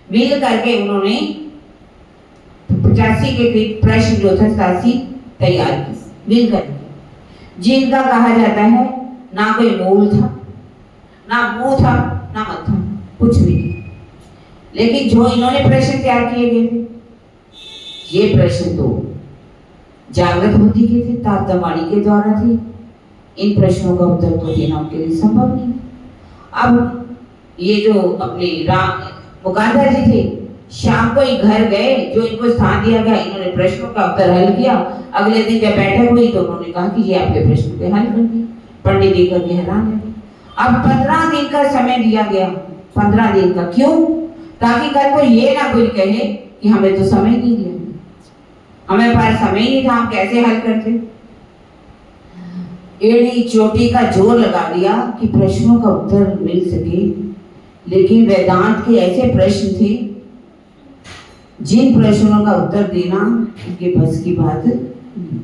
मिल करके उन्होंने 85 के करीब प्रश्न जो था 87 तैयार की मिल करके, जिनका कहा जाता है ना कोई मूल था, ना मुंह था, ना मत था, कुछ भी नहीं। लेकिन जो इन्होंने प्रश्न तैयार किए गए थे, ये प्रश्न तो जागृत बुद्धि के थे, तारतम्यवाणी के द्वारा थे। इन प्रश्नों का उत्तर तो देना उनके लिए संभव नहीं। अब ये जो अपने मुकांदा जी थे, शाम को ही घर गए, जो इनको स्थान दिया गया, इन्होंने प्रश्नों का उत्तर हल किया। अगले दिन जब बैठक हुई तो उन्होंने कहा कि ये आपके प्रश्न के हल कर दिए। पंडित जी करके हैरान है। अब 15 दिन का समय दिया गया, 15 दिन का। क्यों? ताकि कल को ये ना कोई कहे कि हमें तो समय नहीं दिया, हमें पास समय ही नहीं था, हम कैसे हल करते। एड़ी चोटी का जोर लगा दिया कि प्रश्नों का उत्तर मिल सके। लेकिन वेदांत के ऐसे प्रश्न थे जिन प्रश्नों का उत्तर देना उनके बस की बात नहीं।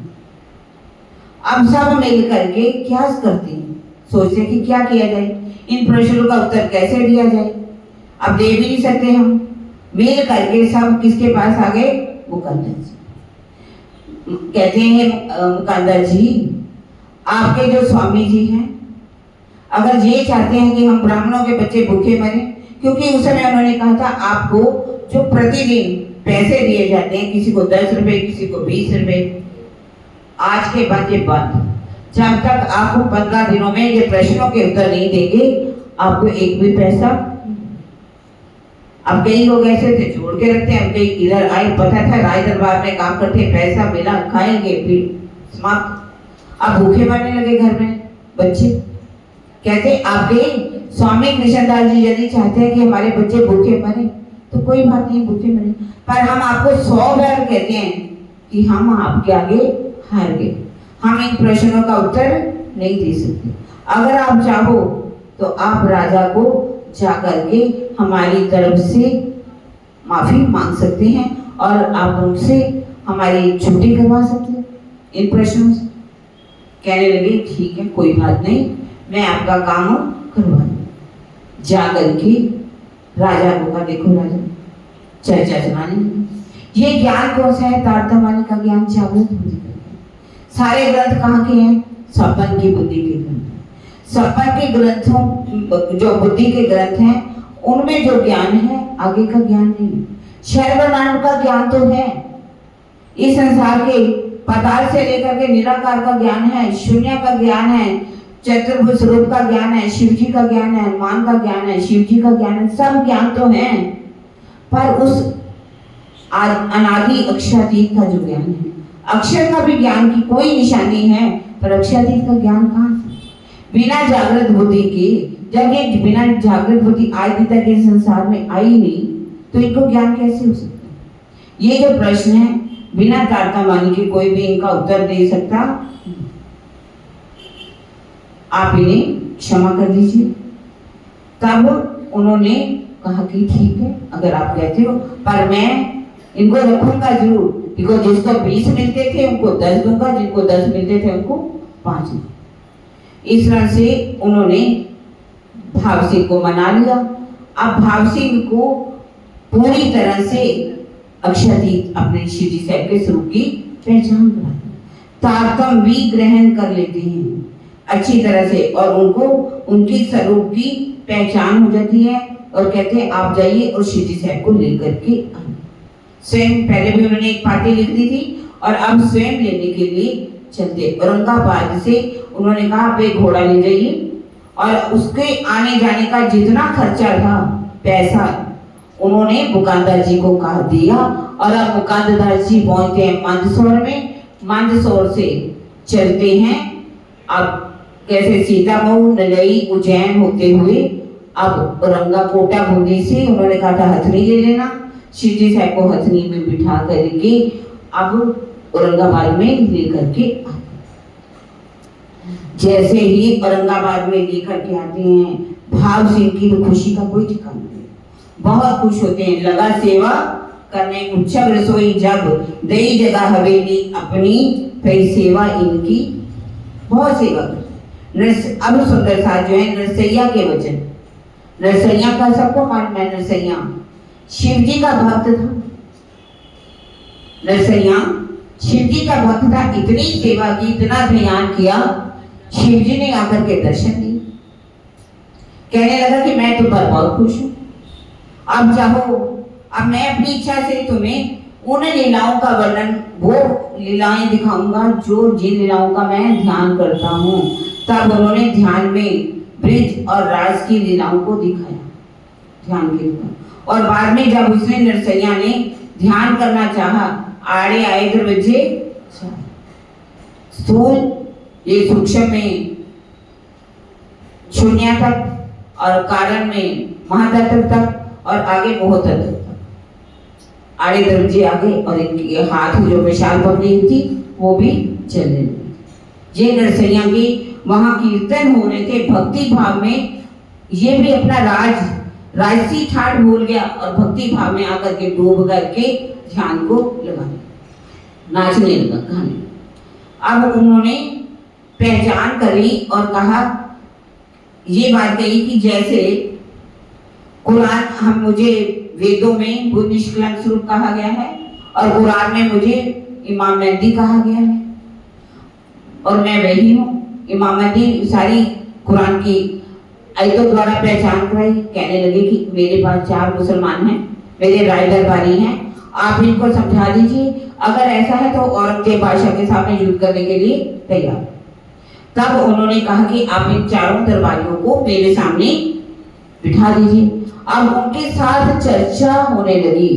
अब सब मिल करके क्या करते हैं, सोचते कि क्या किया जाए, इन प्रश्नों का उत्तर कैसे दिया जाए। अब दे भी नहीं सकते हम। मिल करके सब किसके पास आ गए? मुकंदर जी। कहते हैं मुकंदर जी, आपके जो स्वामी जी हैं, अगर ये चाहते हैं कि हम ब्राह्मणों के बच्चे भूखे मरे, क्योंकि उस समय उन्होंने कहा था आपको जो प्रतिदिन पैसे दिए जाते हैं, किसी को 10 रुपए, किसी को 20 रुपए, आज के बाद ये बंद। जब तक आपको 15 दिनों में ये प्रश्नों के उत्तर नहीं देंगे, आपको एक भी पैसा। अब कई लोग ऐसे थे जोड़ के रखते हैं, कई इधर आए, पता था राय दरबार में काम करते हैं, पैसा मिला, खाएंगे, फिर समाप्त। अब भूखे मरने लगे घर में बच्चे। कहते आपके स्वामी कृष्णदास जी यदि चाहते हैं कि हमारे बच्चे भूखे मरे तो कोई बात नहीं, भूखे मरे, पर हम आपको 100 बार कहते हैं कि हम आपके आगे हार गए, हम इन प्रश्नों का उत्तर नहीं दे सकते। अगर आप चाहो तो आप राजा को जाकर के हमारी तरफ से माफी मांग सकते हैं और आप उनसे हमारी छुट्टी करवा सकते हैं इन प्रश्नों से। कहने लगे ठीक है, कोई बात नहीं, मैं आपका काम करवा दूं। जाकर के राजा को कहा, देखो राजा, चर्चा चलाने लगे। ये ज्ञान कौन सा है? तारतम्यवाणी का ज्ञान, जागृत बुद्धि का ज्ञान। सारे ग्रंथ कहाँ के हैं? सपन की बुद्धि के ग्रंथ। सपन के ग्रंथों, जो बुद्धि के ग्रंथ हैं, उनमें जो ज्ञान है आगे का ज्ञान नहीं है। शैव का ज्ञान तो है, इस संसार के पदार्थ से लेकर के निराकार का ज्ञान है, शून्य का ज्ञान है, चतुर्भुज स्वरूप का ज्ञान है, शिव जी का ज्ञान है, हनुमान का ज्ञान है, शिव जी का ज्ञान है, सब ज्ञान तो है। पर उस अनादि अक्षरातीत का जो ज्ञान है, अक्षर का भी ज्ञान की कोई निशानी है, पर अक्षरातीत का ज्ञान कहाँ से? बिना जागृत बुद्धि के, जब ये बिना जागृत बुद्धि आज तक इस संसार में आई नहीं, तो इनको ज्ञान कैसे हो सकता है? ये जो प्रश्न है, बिना तारतम्यवाणी के कोई भी इनका उत्तर दे सकता। आप इन्हें क्षमा कर दीजिए। तब उन्होंने कहा कि ठीक है, अगर आप कहते हो, पर मैं इनको रखूंगा जरूर। जिसको 20 मिलते थे उनको 10 दूंगा, जिनको 10 मिलते थे उनको 5 दूंगा। इस तरह से उन्होंने भाव सिंह को मना लिया। अब भाव सिंह को पूरी तरह से अक्षरातीत अपने शिव जी साहब के स्वरूप की पहचान करा, तारतम्य भी ग्रहण कर लेते हैं अच्छी तरह से, और उनको उनकी स्वरूप की पहचान हो जाती है। और कहते हैं आप जाइए और शिव जी साहब को लेकर के आइए। स्वयं पहले भी उन्होंने एक पार्टी लिख दी थी और अब स्वयं लेने के लिए चलते। औरंगाबाद से उन्होंने कहा आप एक घोड़ा ले जाइए, और उसके आने जाने का जितना खर्चा था, पैसा, उन्होंने मुकांदा जी को कहा दिया। और अब मुकांदा जी पहुंचते हैं मंदसौर में, मंदसौर से चलते हैं अब कैसे सीतामऊ, नलई, उज्जैन होते हुए अब औरंगाकोटा बूंदी से उन्होंने कहा था हथनी ले लेना। शिव जी साहब को हथनी में बिठा करके अब औरंगाबाद में लेकर के आते। जैसे ही औरंगाबाद में लेकर के आते हैं, भाव सिंह की तो खुशी का कोई ठिकाना नहीं। बहुत खुश होते हैं। लगा सेवा करने उच्छब रसोई जब, दई जगह हवेली अपनी, कई सेवा इनकी, बहुत सेवा करते। अब सुंदर सा जो है नरसैया के वचन। नरसैया का सबको मालूम है, नरसैया शिव जी का भक्त था। नरसैया शिव जी का भक्त था, इतनी सेवा की, इतना ध्यान किया, शिव जी ने आकर के दर्शन दिए। कहने लगा कि मैं तुम पर बहुत खुश हूं, अब चाहो, अब मैं अपनी इच्छा से तुम्हें उन लीलाओं का वर्णन, वो लीलाएं दिखाऊंगा जो जिन लीलाओं का मैं ध्यान करता हूँ। तब उन्होंने ध्यान में ब्रिज और राज की लीलाओं को दिखाया, ध्यान के ऊपर। और बाद में जब उसने नरसैया ने ध्यान करना चाहा, आड़े आए दरवाजे, स्थूल ये सूक्ष्म में शून्य तक, और कारण में महातत्व तक, और आगे मोहतत्व तक, आड़े दरवाजे आगे, और इनके हाथ जो विशाल पकड़ी थी वो भी चलने लगी। ये नरसैया की वहां कीर्तन हो रहे थे भक्ति भाव में। ये भी अपना राजसी ठाट भूल गया और भक्ति भाव में आकर के डूब करके ध्यान को लगाने, नाचने लगा, गाने। अब उन्होंने पहचान करी और कहा, ये बात कही कि जैसे कुरान, हम मुझे वेदों में बुद्ध निष्कलंक स्वरूप कहा गया है, और कुरान में मुझे इमाम मेहदी कहा गया है, और मैं वही हूँ। इमाम मेहदी सारी कुरान की आयतों द्वारा पहचान कराई। कहने लगे कि मेरे पास 4 मुसलमान हैं, मेरे राय दरबारी हैं, आप इनको समझा दीजिए, अगर ऐसा है तो औरंगजेब बादशाह के सामने युद्ध करने के लिए तैयार। तब उन्होंने कहा कि आप इन 4 दरबारियों को मेरे सामने बिठा दीजिए। अब उनके साथ चर्चा होने लगी।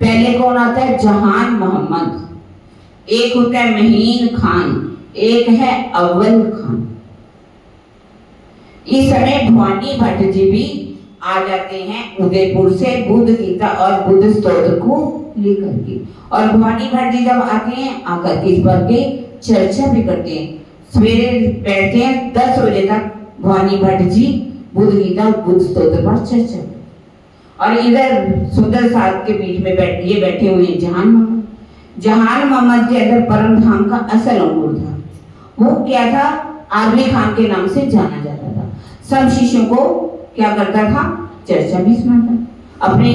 पहले कौन आता है? जहान मोहम्मद, एक होता है महीन खान, एक है अव्वल खान। इस समय भवानी भट्ट जी भी आ जाते हैं उदयपुर से बुद्ध गीता और बुद्ध स्तोत्र को लेकर के। और भवानी भट्ट जी जब आते हैं, आकर के इस पर के चर्चा भी करते हैं। सवेरे बैठते हैं 10 बजे तक भवानी भट्ट जी बुद्ध गीता और बुद्ध स्तोत्र पर चर्चा। और इधर सुंदर साथ के बीच में बैठे हुए हैं जहान मोहम्मद। जहान मोहम्मद के अंदर परम धाम का असल अंकुर था। वो क्या था? आर्मी खान के नाम से जाना जाता था। सब शिष्यों को क्या करता था? चर्चा भी सुनाता, अपनी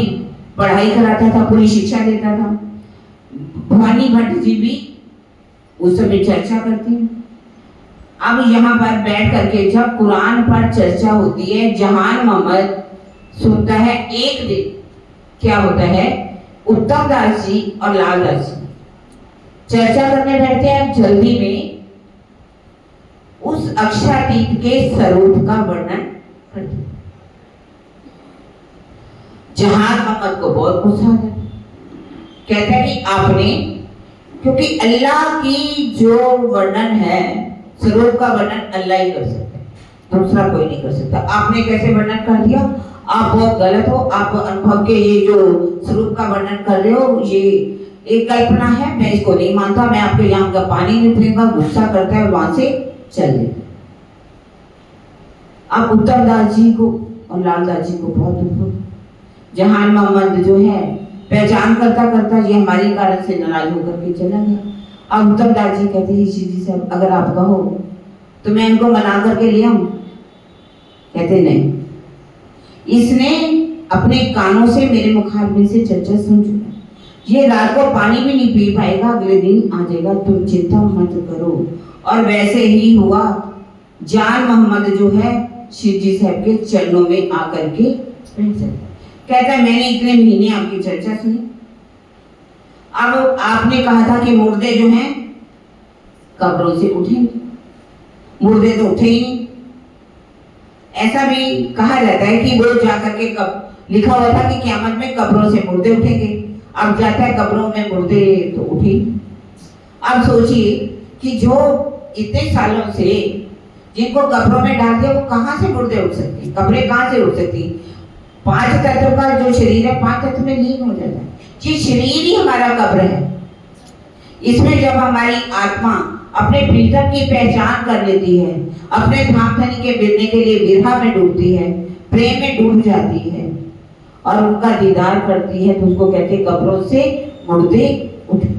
पढ़ाई कराता था, पूरी शिक्षा देता था। भवानी भट्ट जी भी उस समय चर्चा करते हैं। अब यहाँ पर बैठ करके जब कुरान पर चर्चा होती है, जहान मोहम्मद सुनता है। एक दिन क्या होता है, उत्तम दास जी और लाल दास जी चर्चा करने बैठते हैं। जल्दी में उस अक्षरातीत के स्वरूप का वर्णन करते हैं। जहान मोहम्मद को बहुत गुस्सा आता है, कहता है कि आपने, क्योंकि अल्लाह की जो वर्णन है, स्वरूप का वर्णन अल्लाह ही कर सकता है, दूसरा कोई नहीं कर सकता। आपने कैसे वर्णन कर दिया? आप बहुत गलत हो। आप अनुभव के ये जो स्वरूप का वर्णन कर रहे हो, ये एक कल्पना है, मैं इसको नहीं मानता। मैं आपके यहाँ का पानी निकलेगा। गुस्सा करता है और वहां से चल देता। अब उत्तम दास जी को और लाल दास जी को बहुत दुख होता। जहान मोहम्मद जो है पहचान करता करता ये हमारी कारण से नाराज होकर के चला गया। अब उत्तम दास जी कहते हैं, जी साहब अगर आप कहो तो मैं इनको मना करके ले आऊं। कहते नहीं, इसने अपने कानों से मेरे मुखारबिन से चर्चा सुन चुका, ये रात को पानी भी नहीं पी पाएगा, अगले दिन आ जाएगा, तुम चिंता मत करो। और वैसे ही हुआ। जान मोहम्मद जो है शिव जी साहब के चरणों में आकर के बैठ जाता। कहता है मैंने इतने महीने आपकी चर्चा सुनी, अब आपने कहा था कि मुर्दे जो हैं कब्रों से उठेंगे, मुर्दे तो उठे ही नहीं। ऐसा भी कहा जाता है कि वो जाकर के कब लिखा हुआ था कि क़यामत में कब्रों से मुर्दे उठेंगे। अब जाता है कब्रों में मुर्दे तो उठे। अब सोचिए कि जो इतने सालों से जिनको कब्रों में डाल दिया, वो कहाँ से मुर्दे उठ सकते हैं? कब्रें कहाँ से उठ सकती? 5 तत्व का जो शरीर है 5 तत्व में लीन हो जाता है। ये शरीर ही हमारा कब्र है। इसमें जब हमारी आत्मा अपने भीतर की पहचान कर लेती है, अपने धाम धनी के मिलने के लिए विरह में डूबती है, प्रेम में डूब जाती है, और उनका दीदार करती है तो उसको कहते हैं कब्रों से मुर्दे उठे।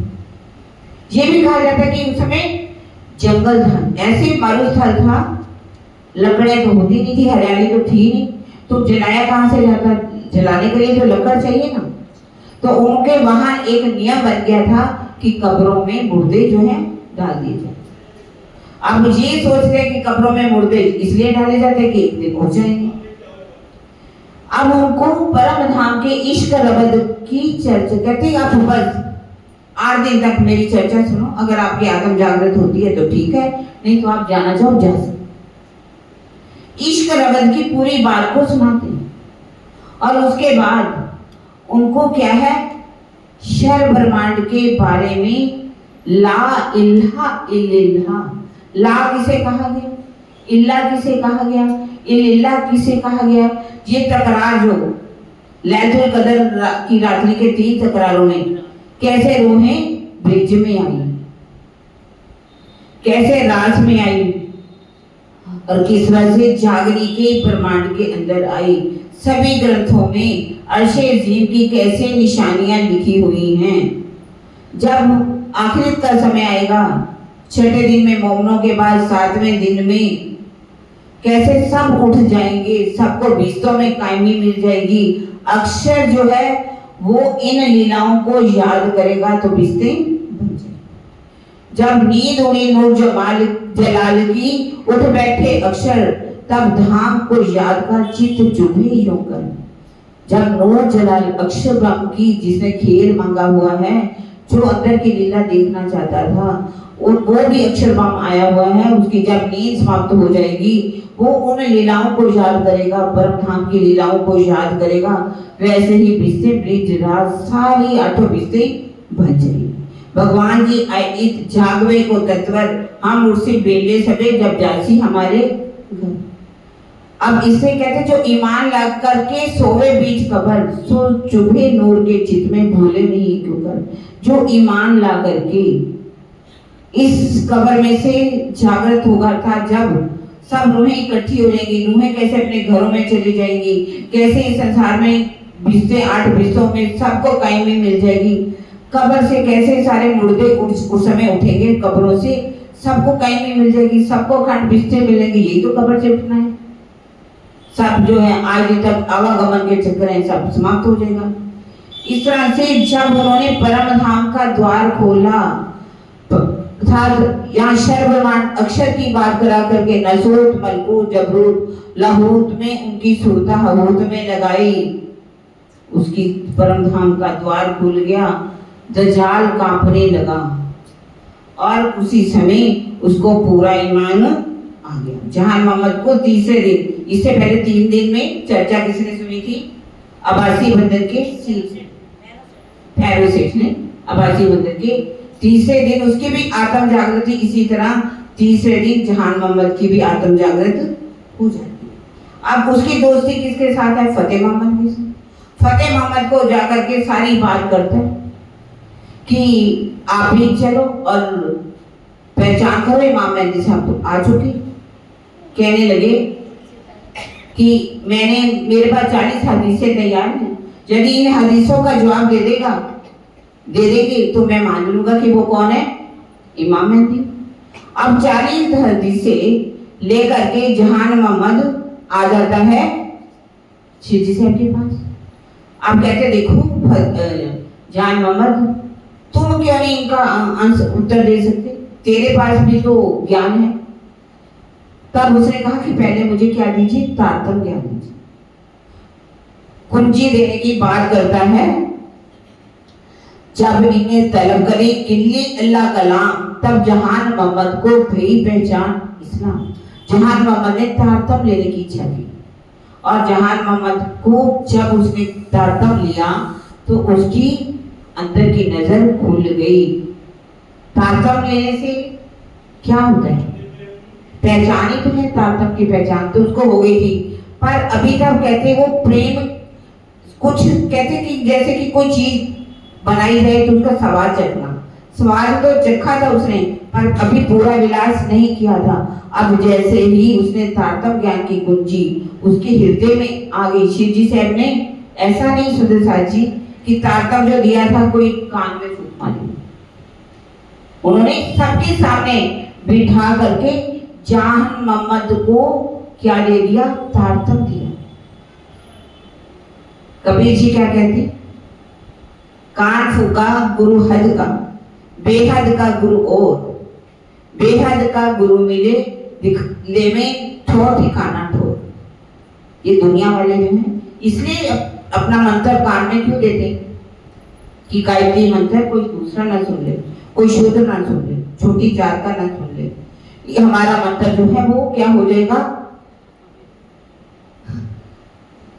ये भी कहा जाता है कि उस समय जंगल था, ऐसे मरुस्थल था, लकड़ियां तो होती नहीं थी, हरियाली तो थी नहीं, तो जलाया कहाँ से जाता? जलाने के लिए तो लकड़ चाहिए ना। तो उनके वहां एक नियम बन गया था कि कब्रों में मुर्दे जो है डाल दिए जाए। अब ये सोच रहे कि कब्रों में मुर्दे इसलिए डाले जाते कि एक दिन हो जाएंगे। अब उनको परम धाम के इश्क रबद की चर्चा कहते, आप बस 8 दिन तक मेरी चर्चा सुनो, अगर आपकी आत्म जागृत होती है तो ठीक है, नहीं तो आप जाना चाहो जा सकते। इश्क रबद की पूरी बात को सुनाते हैं और उसके बाद उनको क्या है, शर ब्रह्मांड के बारे में ला इल्हा इल्ला, ला किसे कहा गया, इल्ला किसे कहा गया, इल्ला किसे कहा गया, ये तकरार जो लैलतुल कदर की रात्रि के 3 तकरारों में कैसे रूहें ब्रिज में आई, कैसे रास में आई और किस तरह से जागरी के ब्रह्मांड के अंदर आई। सभी ग्रंथों में अर्शे अज़ीम की कैसे निशानियां लिखी हुई हैं। जब आखिरत का समय आएगा, 6ठे दिन में मोमनों के बाद 7वें दिन में कैसे सब उठ जाएंगे, सबको बिस्तों में कायमी मिल जाएगी। अक्षर जो है वो इन लीलाओं को याद करेगा तो बिस्ते बन जाएंगे। जब नींद उड़ी नूर जमाल जलाल की, उठ बैठे अक्षर, तब धाम को याद कर चित्त चुभे यूं कर। जब नूर जलाल अक्षर ब्रह्म की, जिसने खेल मांगा हुआ है, जो अंदर की लीला देखना चाहता था, और वो भी अक्षर ब्रह्म आया हुआ है, उसकी जब नींद समाप्त हो जाएगी वो उन लीलाओं को याद करेगा, परम धाम की लीलाओं को याद करेगा। वैसे ही बिस्ते ब्रिज राज सारी 8 बिस्ते बन जाएगी। भगवान जी आयित जागवे को तत्वर, हम उर्सी बेले सबे जब जासी हमारे घर। अब इससे कहते जो ईमान लग करके सोवे बीच कबर, सो चुभे नूर के चित में भूले नहीं क्यों कर। जो ईमान ला करके इस कबर में से जागृत होगा था, जब सब रूहें इकट्ठी हो जाएंगी, रूहें कैसे अपने घरों में चली जाएंगी, कैसे इस संसार में बिस्ते 8 बिस्तों में सबको कायमी मिल जाएगी। कब्र से कैसे सारे मुर्दे उस समय उठेंगे, कब्रों से सबको कायमी मिल जाएगी, सबको खंड बिस्ते मिलेंगे। यही तो कब्र से उठना है। सब जो है आज तक आवागमन के चक्कर है, सब समाप्त हो जाएगा। इस तरह से जब उन्होंने परम धाम का द्वार खोला था, यहाँ शर्वमान अक्षर की बात करा करके नसूत मलकूत जबरूत लाहूत में उनकी सुरता हबूत में लगाई, उसकी परम धाम का द्वार खुल गया। दज्जाल कांपने लगा और उसी समय उसको पूरा ईमान आ गया। जहान मोहम्मद को तीसरे दिन, इससे पहले 3 दिन में चर्चा किसने सुनी थी? अब्बासी बंदर के फैरो सेठ ने अब्बासी बंदर के। तीसरे दिन उसकी भी आत्म जागृति, इसी तरह तीसरे दिन जहान मोहम्मद की भी आत्म जागृत हो जाती है। अब उसकी दोस्ती किसके साथ है? फतेह मोहम्मद के साथ। फतेह मोहम्मद को जाकर के सारी बात करता है कि आप भी चलो और पहचान करो, इमाम मेहदी साहब तो आ चुके। कहने लगे कि मेरे पास 40 हदीसें तैयार हैं, यदि इन हदीसों का जवाब दे देगी तो मैं मान लूंगा कि वो कौन है? इमाम मेहदी। अब 40 हदीसें लेकर के जहान मोहम्मद आ जाता है शिवजी साहब के पास। अब कहते देखो जहान मोहम्मद, तुम क्यों नहीं इनका उत्तर दे सकते? तेरे पास भी तो ज्ञान है। तब उसने कहा कि पहले मुझे क्या दीजिए? तारतम ज्ञान दीजिए। कुंजी देने की बात करता है। जब इन्हें तलब करी इल्ली अल्लाह कलाम, तब जहान मोहम्मद को भई पहचान इस्लाम। जहान मोहम्मद ने तारतम लेने की इच्छा की और जहान मोहम्मद को जब उसने तारतम लिया तो उसकी अंदर की नजर खुल गई। तारतम लेने से क्या होता है? पहचान ही तो है, तारतम की पहचान तो उसको हो गई थी, पर अभी तक कहते वो प्रेम, कुछ कहते कि जैसे कि कोई चीज बनाई जाए तो उसका स्वाद चखना, स्वाद तो चखा था उसने, पर अभी पूरा विलास नहीं किया था। अब जैसे ही उसने तारतम ज्ञान की कुंजी उसके हृदय में आ गई, शिवजी साहब ने ऐसा नहीं सुदर्शन जी कि तारतम जो दिया था कोई कान में फूंक मारी। उन्होंने सबके सामने बिठा करके जान मोहम्मद को क्या दे दिया? तारतम दिया। कबीर जी क्या कहते? कान फूका गुरु हद का, बेहद का गुरु और, बेहद का गुरु मिले ले में ठोर ठिकाना ठोर। ये दुनिया वाले जो हैं इसलिए अपना मंत्र कान में क्यों देते कि गायत्री मंत्र कोई दूसरा ना सुन ले, कोई शूद्र ना सुन ले, छोटी जात का ना सुन ले। ये हमारा मंत्र जो है वो क्या हो जाएगा?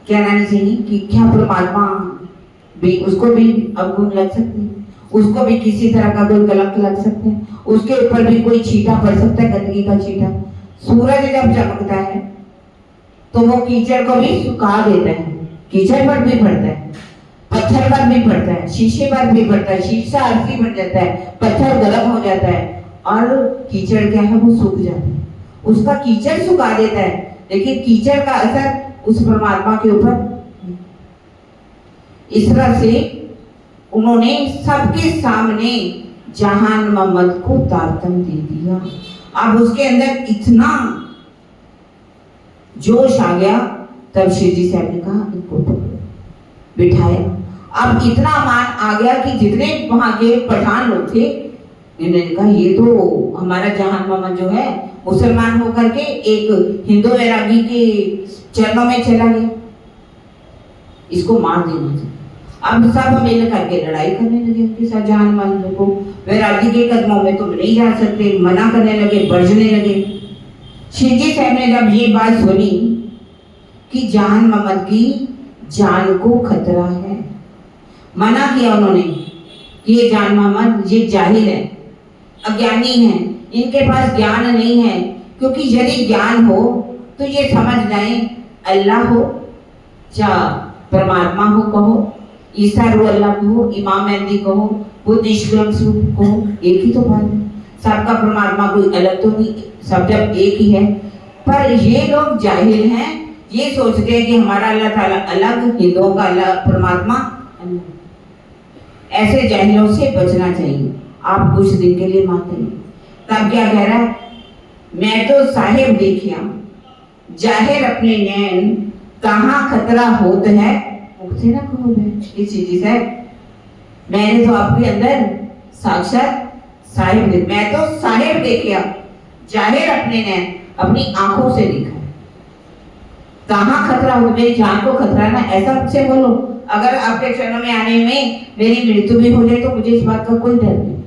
क्या नानी चाहिए कि क्या परमात्मा भी उसको भी अवगुण लग सकते हैं, उसको भी किसी तरह का कोई कलंक लग सकते हैं, उसके ऊपर भी कोई छींटा पड़ सकता है, गंदगी का छींटा। सूरज जब चमकता है तो वो कीचड़ को भी सुखा देता है, कीचड़ पर भी पड़ता है, पत्थर पर भी पड़ता है, शीशे पर भी पड़ता है, शीशा अर्थी बन जाता है, पत्थर गर्म हो जाता है और कीचड़ क्या है वो सूख जाता है, उसका कीचड़ सुखा देता है, लेकिन कीचड़ का असर उस परमात्मा के ऊपर। इस तरह से उन्होंने सबके सामने जहान मोहम्मद को तारतम दे दिया। अब उसके अंदर इतना जोश आ गया, तब शिवजी साहब ने कहा इनको पकड़ो, बिठाया। अब इतना मान आ गया कि जितने वहां के पठान लोग थे इन्होंने कहा ये तो हमारा जहान मोहम्मद जो है मुसलमान होकर के एक हिंदू वैरागी के चरणों में चला गया, इसको मार देना चाहिए। अब सब मिल करके लड़ाई करने लगे उनके साथ, जहान मोहम्मद को वैरागी के कदमों में तुम नहीं जा सकते, मना करने लगे, बरजने लगे। शिवजी साहब ने जब ये बात सुनी कि जहान मोहम्मद की जान को खतरा है, मना किया उन्होंने कि ये जान मोहम्मद ये जाहिल है, अज्ञानी है, इनके पास ज्ञान नहीं है, क्योंकि यदि ज्ञान हो तो ये समझ जाए अल्लाह हो या परमात्मा हो कहो, ईसा रू अल्लाह कहो, इमाम मेहदी कहो, बुद्ध ईश्वरम स्वरूप कहो, एक ही तो बात है। सबका परमात्मा कोई अलग तो नहीं, सब जब एक ही है। पर ये लोग जाहिल हैं, ये सोचते हैं कि हमारा अल्लाह ताला अलग, हिंदुओं का अल्लाह परमात्मा अलग। ऐसे जाहिलों से बचना चाहिए। आप कुछ दिन के लिए मानते हैं, तब क्या कह रहा है? मैं तो साहिब देखिया जाहिर अपने नैन, कहाँ खतरा होत है मुझसे ना कहो है। ये चीज है, मैंने तो आपके अंदर साक्षात साहिब देख, मैं तो साहिब देखिया जाहिर अपने नैन, अपनी आंखों से देखा। कहाँ खतरा हो? मेरी जान को खतरा ना, ऐसा मुझसे बोलो। अगर आपके चरणों में आने में मेरी मृत्यु भी हो जाए तो मुझे इस बात का कोई डर नहीं।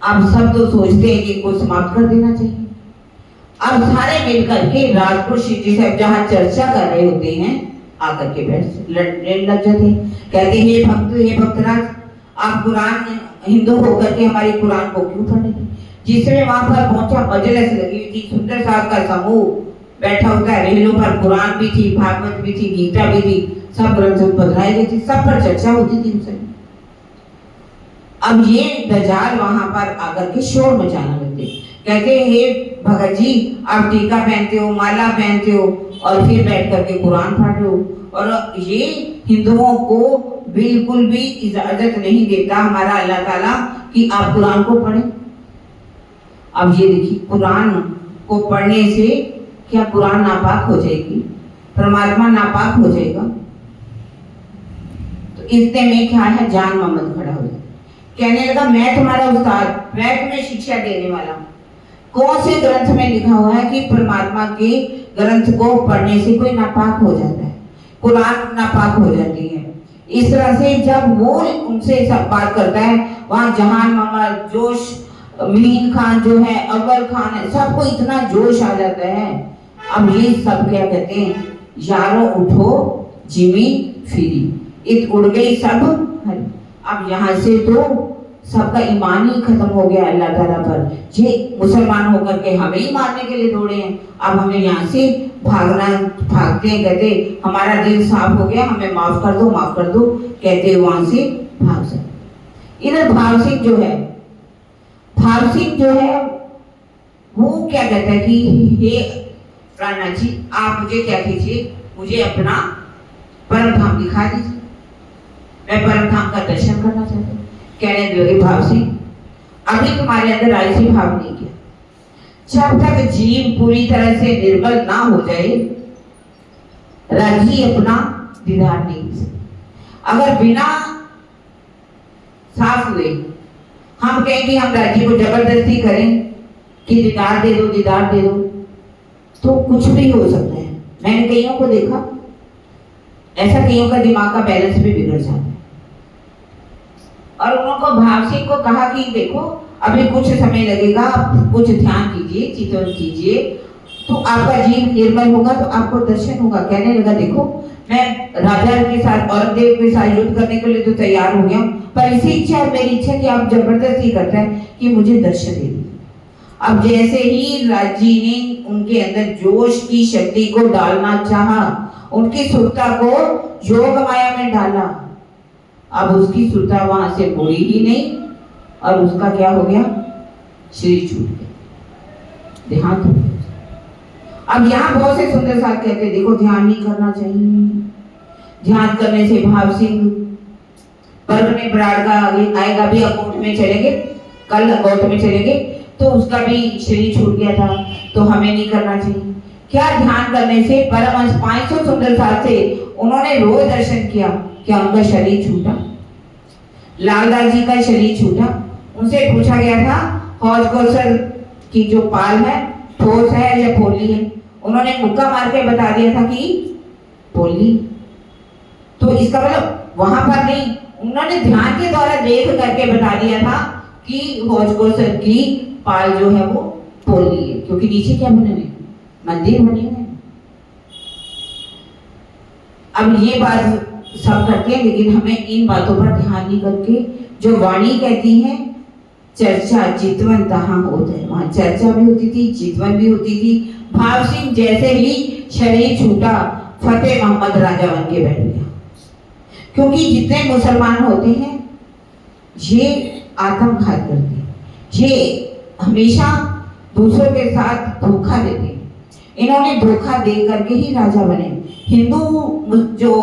अब सब तो सोचते हैं कि को समाप्त कर देना चाहिए। अब सारे मिलकर के राजपुर शिवजी साहब जहाँ चर्चा कर रहे होते हैं आकर के बैठ लग जाते, कहते हे भक्त, हे भक्तराज, आप कुरान हिंदू होकर के हमारी कुरान को क्यों पढ़ रहे? जिसमें वहां पर पहुंचा मजलिस लगी हुई थी, सुंदर साहब का समूह बैठा होता है, रेलों पर कुरान भी थी, भागवत भी थी, गीता भी थी, सब ग्रंथ पढ़ाए गए थे, सब पर चर्चा होती थी उनसे। अब ये दज्जाल वहां पर आकर के शोर मचाने लगते, कहते हे भगत जी, आप टीका पहनते हो, माला पहनते हो और फिर बैठ करके कुरान पढ़ रहे हो, और ये हिंदुओं को बिल्कुल भी इजाजत नहीं देता हमारा अल्लाह ताला कि आप कुरान को पढ़ें। अब ये देखिए, कुरान को पढ़ने से क्या कुरान नापाक हो जाएगी? परमात्मा नापाक हो जाएगा? तो इतने में क्या है, जान मोहम्मद खड़ा हो गया, कहने लगा मैं तुम्हारा उस्ताद, मैं तुम्हें शिक्षा देने वाला हूँ। कौन से ग्रंथ में लिखा हुआ है कि परमात्मा के ग्रंथ को पढ़ने से कोई नापाक हो जाता है, कुरान नापाक हो जाती है? इस तरह से जब वो उनसे सब बात करता है, वहाँ जहान मोहम्मद, जोश, मीन खान जो है, अव्वल खान है, सबको इतना जोश आ जाता है। अब ये सब क्या कहते हैं, यारो उठो जिमी फिरी, इत उड़ गई सब। अब यहाँ से तो सबका ईमान ही खत्म हो गया अल्लाह ताला पर। ये मुसलमान होकर के हमें ही मारने के लिए दौड़े हैं, अब हमें यहाँ से भागते हैं, कहते हमारा दिल साफ हो गया, हमें माफ कर दो, माफ कर दो, कहते वहां से भाग सकते। इधर भाव सिंह जो है, भाव सिंह जो है वो क्या कहता है कि हे राणा जी, आप मुझे क्या कीजिए, मुझे अपना परम धाम दिखा दीजिए, मैं परम धाम का दर्शन करना चाहती हूँ। कहने लगे भाव सिंह, अभी तुम्हारे अंदर ऐसी भाव नहीं किया, जब तक जीव पूरी तरह से निर्मल ना हो जाए राजी अपना दीदार नहीं कर सकते। अगर बिना साफ हुए हम कहेंगे हम राजी को जबरदस्ती करें कि दीदार दे दो, दीदार दे दो, तो कुछ भी हो सकता है। मैंने कईयों को देखा ऐसा, कईयों का दिमाग का बैलेंस भी बिगड़ जाता है। और उनको भाव सिंह को कहा कि देखो अभी कुछ समय लगेगा, आप कुछ ध्यान कीजिए, चिंतन कीजिए, तो आपका जीव निर्मल होगा तो आपको दर्शन होगा। कहने लगा देखो मैं राजा के साथ, औरंगजेब के साथ युद्ध करने के लिए तो तैयार हो गया हूँ, पर इसी इच्छा मेरी इच्छा कि आप जबरदस्ती करते हैं कि मुझे दर्शन दे दीजिए। अब जैसे ही राजी ने उनके अंदर जोश की शक्ति को डालना चाहा, उनकी सुरता को योग माया में डाला, अब उसकी सुरता वहां से मुड़ी ही नहीं और उसका क्या हो गया, शरीर छूट गया, देहांत हो गया। अब यहाँ बहुत से सुंदर साथ कहते हैं देखो ध्यान नहीं करना चाहिए, ध्यान करने से भाव सिंह पर्व में बराड़ का आएगा भी, अकोट में चलेंगे, कल अकोट में चलेंगे, तो उसका भी शरीर छूट गया था, तो हमें नहीं करना चाहिए। क्या ध्यान करने से परमहंस 500 सुंदर साथ से उन्होंने रोज दर्शन किया, क्या उनका शरीर छूटा? लालदास जी का शरीर छूटा। उनसे पूछा गया था हौज कौशल की जो पाल है ठोस है या पोली है, उन्होंने मुक्का मार के बता दिया था कि पोली। तो इसका मतलब वहां पर नहीं, उन्होंने ध्यान के द्वारा देख करके बता दिया था कि हौज कौशल की पाल जो है वो पोली है, क्योंकि नीचे क्या बने हुए, मंदिर बने हुए हैं। अब ये बात सब करके, लेकिन हमें इन बातों पर ध्यान नहीं करके, जो वाणी कहती है चर्चा चितवन तहाँ होता है, वहां चर्चा भी होती थी, चितवन भी होती थी। भाव सिंह जैसे ही शरीर छूटा, फतेह मोहम्मद राजा बन के बैठ गया, क्योंकि जितने मुसलमान होते हैं ये आत्मघात करते हैं, ये हमेशा दूसरों के साथ धोखा देते हैं। इन्होंने धोखा दे करके ही राजा बने। हिंदू जो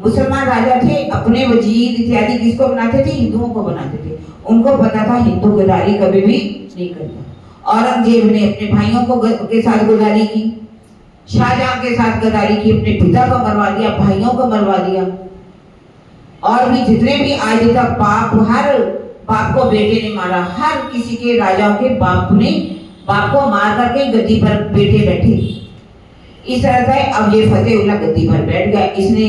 मुसलमान राजा थे अपने वजीर इत्यादि किसको बनाते थे, हिंदुओं को बनाते थे। उनको पता था हिंदू गद्दारी कभी भी नहीं करता। औरंगजेब ने अपने भाइयों को के साथ गद्दारी की, शाहजहां के साथ गद्दारी की, अपने पिता को मरवा दिया, भाइयों को मरवा दिया, और भी जितने भी आज तक पाप, हर बाप को बेटे ने मारा, हर किसी के राजाओं के बाप को मार करके गद्दी पर बेटे बैठे। इस तरह से अब ये फतेहुल्लाह गद्दी पर बैठ गया। इसने,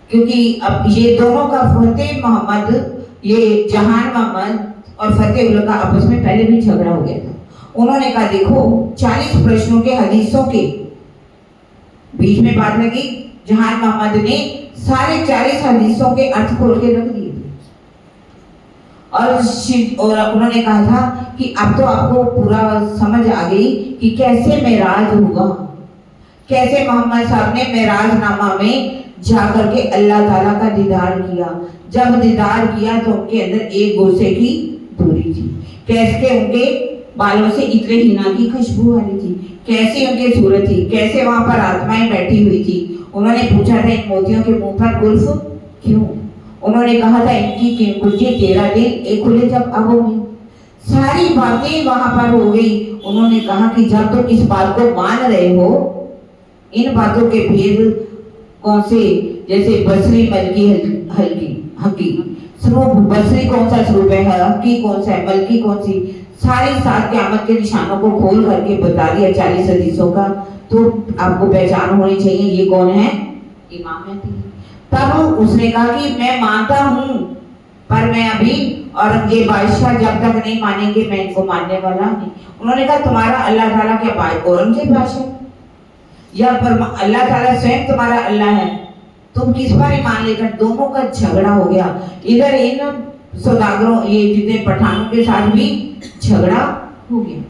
क्योंकि अब ये दोनों का, फतेह मोहम्मद, ये जहान मोहम्मद और फतेहुल्लाह का आपस में पहले भी झगड़ा हो गया था। उन्होंने कहा देखो 40 प्रश्नों के हदीसों के बीच में बात लगी, जहान मोहम्मद ने सारे 40 हदीसों के अर्थ खोल के रख दिए और उन्होंने कहा था कि अब तो आपको पूरा समझ आ गई कि कैसे मेराज होगा, कैसे मोहम्मद साहब ने मेराज नामा में जाकर के अल्लाह ताला का दीदार किया। जब दीदार किया तो उनके अंदर एक गोसे की दूरी थी, कैसे उनके बालों से इतने हिना की खुशबू आ रही थी, कैसे उनकी सूरत थी, कैसे वहां पर आत्माएं बैठी हुई थी। उन्होंने पूछा था इन मोतियों के मुंह पर गुल्फ क्यों? उन्होंने कहा था इनकी कुंजी 13 दिन एक खुले जब अब होगी। सारी बातें वहां पर हो गई। उन्होंने कहा कि जब तुम इस बात को मान रहे हो, इन बातों के भेद कौन से, जैसे बसरी मलकी हल्की हकी स्वरूप, बसरी कौन सा स्वरूप है, हकी कौन सा है, मलकी कौन सी, सारी 7 क़यामत के निशानों को खोल करके बता दिया 40 हदीसों का, तो आपको पहचान होनी चाहिए ये कौन है, इमाम महदी। तब उसने कहा कि मैं मानता हूँ, पर मैं अभी औरंगजेब बादशाह जब तक नहीं मानेंगे मैं इनको मानने वाला नहीं। उन्होंने कहा तुम्हारा अल्लाह ताला क्या औरंगजेब बादशाह या अल्लाह ताला स्वयं तुम्हारा अल्लाह है, तुम किस पर ईमान लेकर? दोनों का झगड़ा हो गया। इधर इन सौदागरों, ये जितने पठानों के साथ भी झगड़ा हो गया।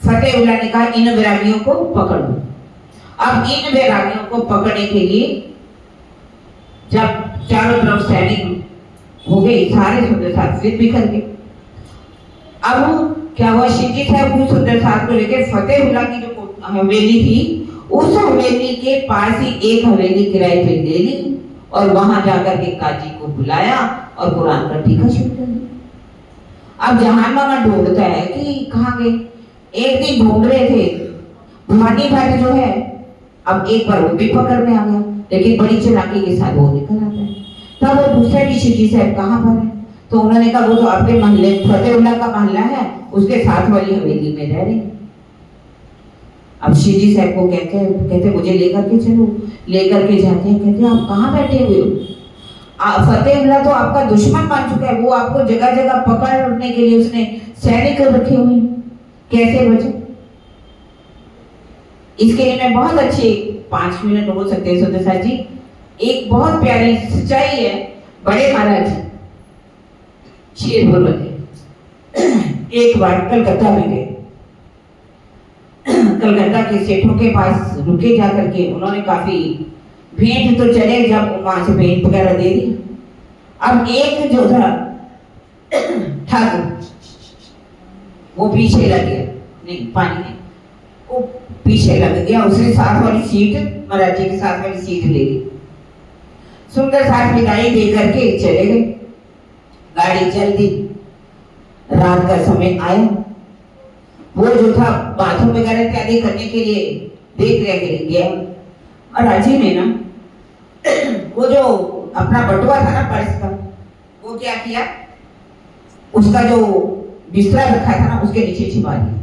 फतेहुल्लाह ने कहा इन वैरागियों को पकड़ लो। अब इन वैरागियों को पकड़ने के लिए जब चारों तरफ सैनिक हो गए, सारे सुंदर साथ फिर बिखर गए। अब क्या हुआ, शिवजी साहब को सुंदर साथ को लेकर फतेहुल्लाह की जो हवेली थी उस हवेली के पास ही एक हवेली किराए पे ले ली और वहां जाकर के काजी को बुलाया और कुरान का टीका शुरू कर दिया। अब जहान मामा ढूंढता है कि कहाँ गए। एक दिन ढूंढ रहे थे, भवानी भाई जो है, अब एक बार वो भी पकड़ में आ गया, लेकिन बड़ी चालाकी के साथ वो निकल आता है। तब वो पूछता है कि शिवजी साहब कहाँ पर है? तो उन्होंने कहा वो तो आपके मोहल्ले फतेहुल्ला का मोहल्ला है, उसके साथ वाली हवेली में रह रही। अब शिवजी साहब को कहते मुझे लेकर के चलो। लेकर के जाते हैं, कहते हैं आप कहाँ बैठे हुए हो? फतेहुल्ला तो आपका दुश्मन बन चुका है, वो आपको जगह जगह पकड़ने के लिए उसने सैनिक रखे हुए हैं, कैसे बचे? इसके लिए मैं बहुत अच्छे 5 मिनट हो सकते हैं सुंदर साथ जी। एक बहुत प्यारी सच्चाई है। बड़े महाराज शेर बोले एक बार कलकत्ता में गए। कलकत्ता के सेठों के पास रुके जाकर के उन्होंने काफी भेंट तो चले, जब वहां से भेंट वगैरह दे दी। अब एक जो था ठाकुर वो पीछे लग गया, नहीं पानी में, वो पीछे लग गया। उसने साथ वाली सीट, महाराज जी के साथ वाली सीट ले ली। सुंदर साथ विदाई दे करके चले गए। गाड़ी चल दी। रात का समय आया। वो जो था बाथरूम वगैरह इत्यादि करने के लिए देख रहे के लिए गया। और राजी ने ना वो जो अपना बटुआ था ना पर्स का, वो क्या किया, उसका जो बिस्तरा रखा था ना उसके नीचे छिपा दिया।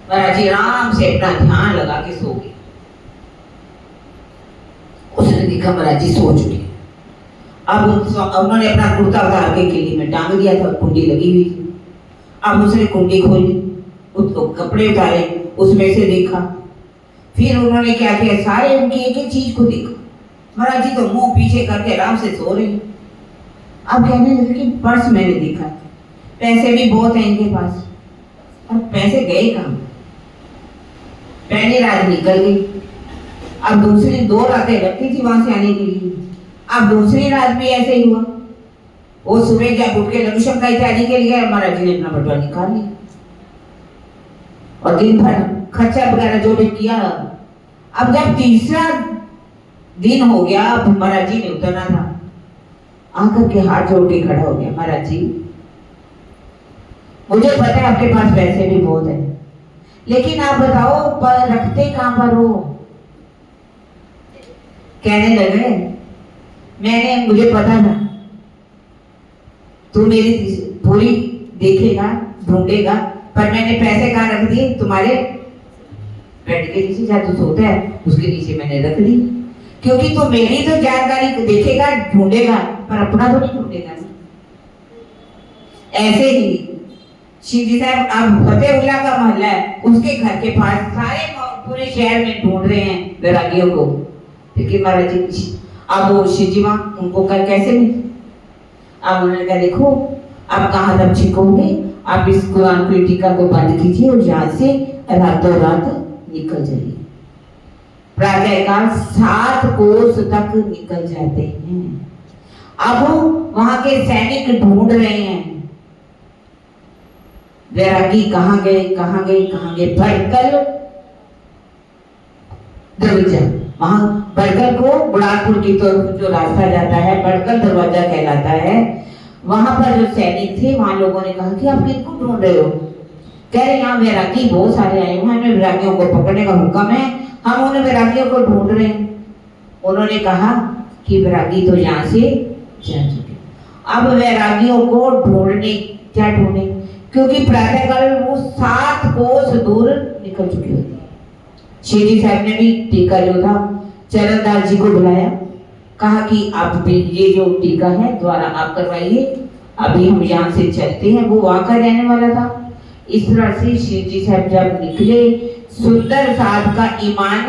महाराज जी आराम से अपना ध्यान लगा के सो गए। उसने देखा महाराज जी सो चुके। अब उन्होंने अपना कुर्ता उतार के किली में टांग दिया था, कुंडी लगी हुई थी। अब उसने कुंडी खोली, उसको कपड़े उतारे, उसमें से देखा। फिर उन्होंने क्या किया, सारे उनकी एक एक चीज को देखा। महाराज जी तो मुंह पीछे करके आराम से सो रहे। अब कहने लगे कि पर्स मैंने देखा, पैसे भी बहुत हैं इनके पास, और पैसे गए कहाँ? पहली रात निकल गई। अब दूसरी 2 रातें लगती थी वहां से आने के लिए। अब दूसरी रात भी ऐसे ही हुआ। वो सुबह जब उठ के लघुशंका इत्यादि के लिए महाराज जी ने अपना बटुआ निकाल लिया और दिन भर खर्चा वगैरह जो भी किया। अब जब तीसरा दिन हो गया, अब महाराज जी ने उतरना था। आकर के हाथ जोड़ के खड़ा हो गया, महाराज जी मुझे पता है आपके पास पैसे भी बहुत है, लेकिन आप बताओ पर रखते कहां पर हो? कहने लगे मुझे पता था तू मेरी पूरी देखेगा, ढूंढेगा, पर मैंने पैसे कहाँ रख दिए? तुम्हारे बेड के नीचे, जहाँ तू सोता है उसके नीचे मैंने रख दी। क्योंकि तू मेरी तो जानकारी देखेगा, ढूंढेगा, पर अपना तो नहीं ढूंढेगा ना। ऐसे ही शिवजी साहब अब फतेहुल्ला का मोहल्ला है, उसके घर के पास सारे पूरे शहर में ढूंढ रहे हैं वैरागियों को, लेकिन महाराज जी अब वो शिवजी माँ उनको कैसे मिले? अब उन्होंने कहा देखो आप कहाँ तक छिपोगे, आप इस कुरान की टीका को बंद कीजिए और यहाँ से रातों रात निकल जाइए। प्रातःकाल 7 कोस तक निकल जाते हैं। अब वहां के सैनिक ढूंढ रहे हैं वैरागी कहाँ गए, कहाँ गए, कहाँ गए। भड़कल दरवाजा, वहां बड़गल को बुढ़ापुर की तरफ जो रास्ता जाता है बड़गल दरवाजा कहलाता है। वहां पर जो सैनिक थे, वहां लोगों ने कहा कि आप किसको ढूंढ रहे हो? कह रहे यहाँ वैरागी बहुत सारे आए हुए हैं, हमें वैरागियों को पकड़ने का हुक्म है, हम उन वैरागियों को ढूंढ रहे हैं। उन्होंने कहा कि वैरागी तो यहाँ से जा चुके। अब वैरागियों को ढूंढने, क्या ढूंढे, क्योंकि प्रातःकाल वो 7 कोस दूर निकल चुके होते। शिवजी साहब ने भी टीका जो था चरणदास जी को बुलाया, कहा कि आप ये जो टीका है द्वारा आप करवाइए, अभी हम यहाँ से चलते हैं। वो वहां का रहने वाला था। इस तरह से शिवजी साहब जब निकले, सुंदर साहब का ईमान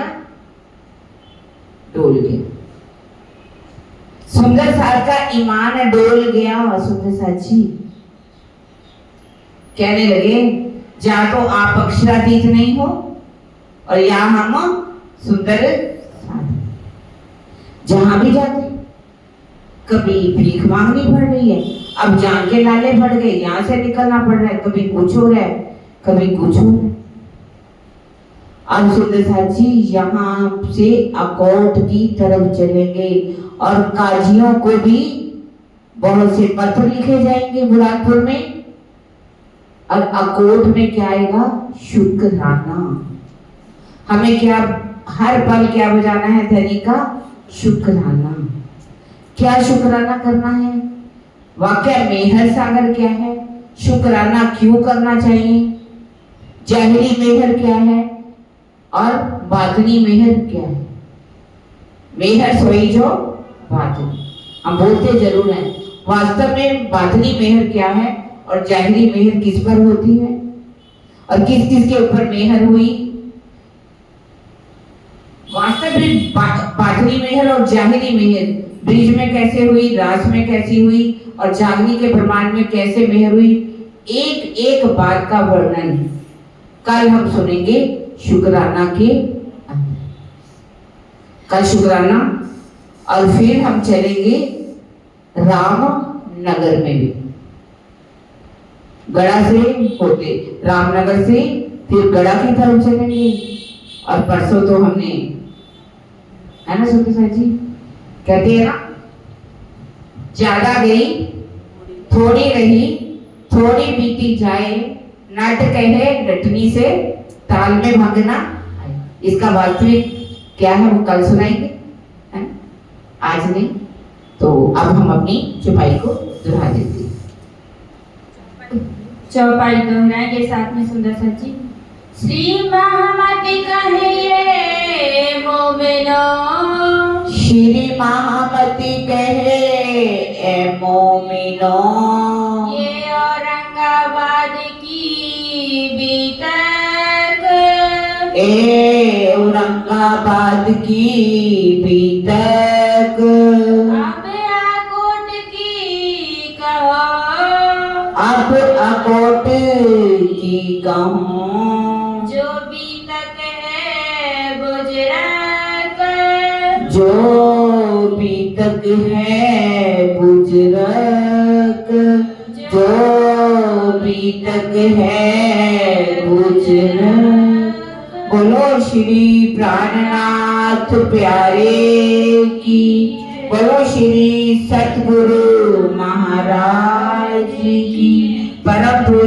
डोल गया। सुंदर साहब का ईमान डोल गया। सुंदर साहब जी कहने लगे जहाँ तो आप अक्षरातीत नहीं हो और यहाँ हम सुंदर जहां भी जाते कभी भीख मांगनी पड़ रही है अब जान के लाले बढ़ गए, यहाँ से निकलना पड़ रहा है, कभी कुछ हो रहा है, कभी कुछ हो रहा है। अब सुंदर साथ जी यहाँ से अकोट की तरफ चलेंगे और काजियों को भी बहुत से पत्र लिखे जाएंगे बुरहानपुर में, और अकोट में क्या आएगा? शुक्राना। हमें क्या हर पल क्या बजाना है? धनी का शुक्राना। क्या शुक्राना करना है? वाकया मेहर सागर क्या है? शुक्राना क्यों करना चाहिए? जाहिरी मेहर क्या है और बातनी मेहर क्या है? मेहर सोई जो बातनी, हम बोलते जरूर हैं, वास्तव में बातनी मेहर क्या है और जाहिरी मेहर किस पर होती है और किस किस के ऊपर मेहर हुई? वास्तव में बातनी मेहर और जाहिरी मेहर ब्रिज में कैसे हुई, रास में कैसी हुई और जागनी के प्रमाण में कैसे मेहर हुई, एक एक बात का वर्णन कल हम सुनेंगे शुक्राना के अंदर। कल शुक्राना, और फिर हम चलेंगे रामनगर में भी, गढ़ा से होते रामनगर से फिर गढ़ा की तरफ चलेंगे। और परसों तो हमने, है ना सुखी साहब जी, कहते हैं ना, ज्यादा गई थोड़ी रही, थोड़ी बीती जाए, नाट कहे रटनी से ताल में भंगना। इसका वास्तविक क्या है वो कल सुनाएंगे, है? आज नहीं। तो अब हम अपनी चौपाई को दोहरा देते हैं। चौपाई दोहराएंगे साथ में सुंदर साथ जी। श्री महामति कहिए मोमिनो, श्री महामति कहे ए मोमिनो, ये औरंगाबाद की बीतक, ए औरंगाबाद की बीतक, अब आकोट की कहो, अब अकोट की कहूँ, जो बीतक है बुजरक, जो बीतक है बुजरक, जो बीतक है बुजरक। बोलो श्री प्राणनाथ प्यारे की, बोलो श्री सतगुरु महाराज की। परम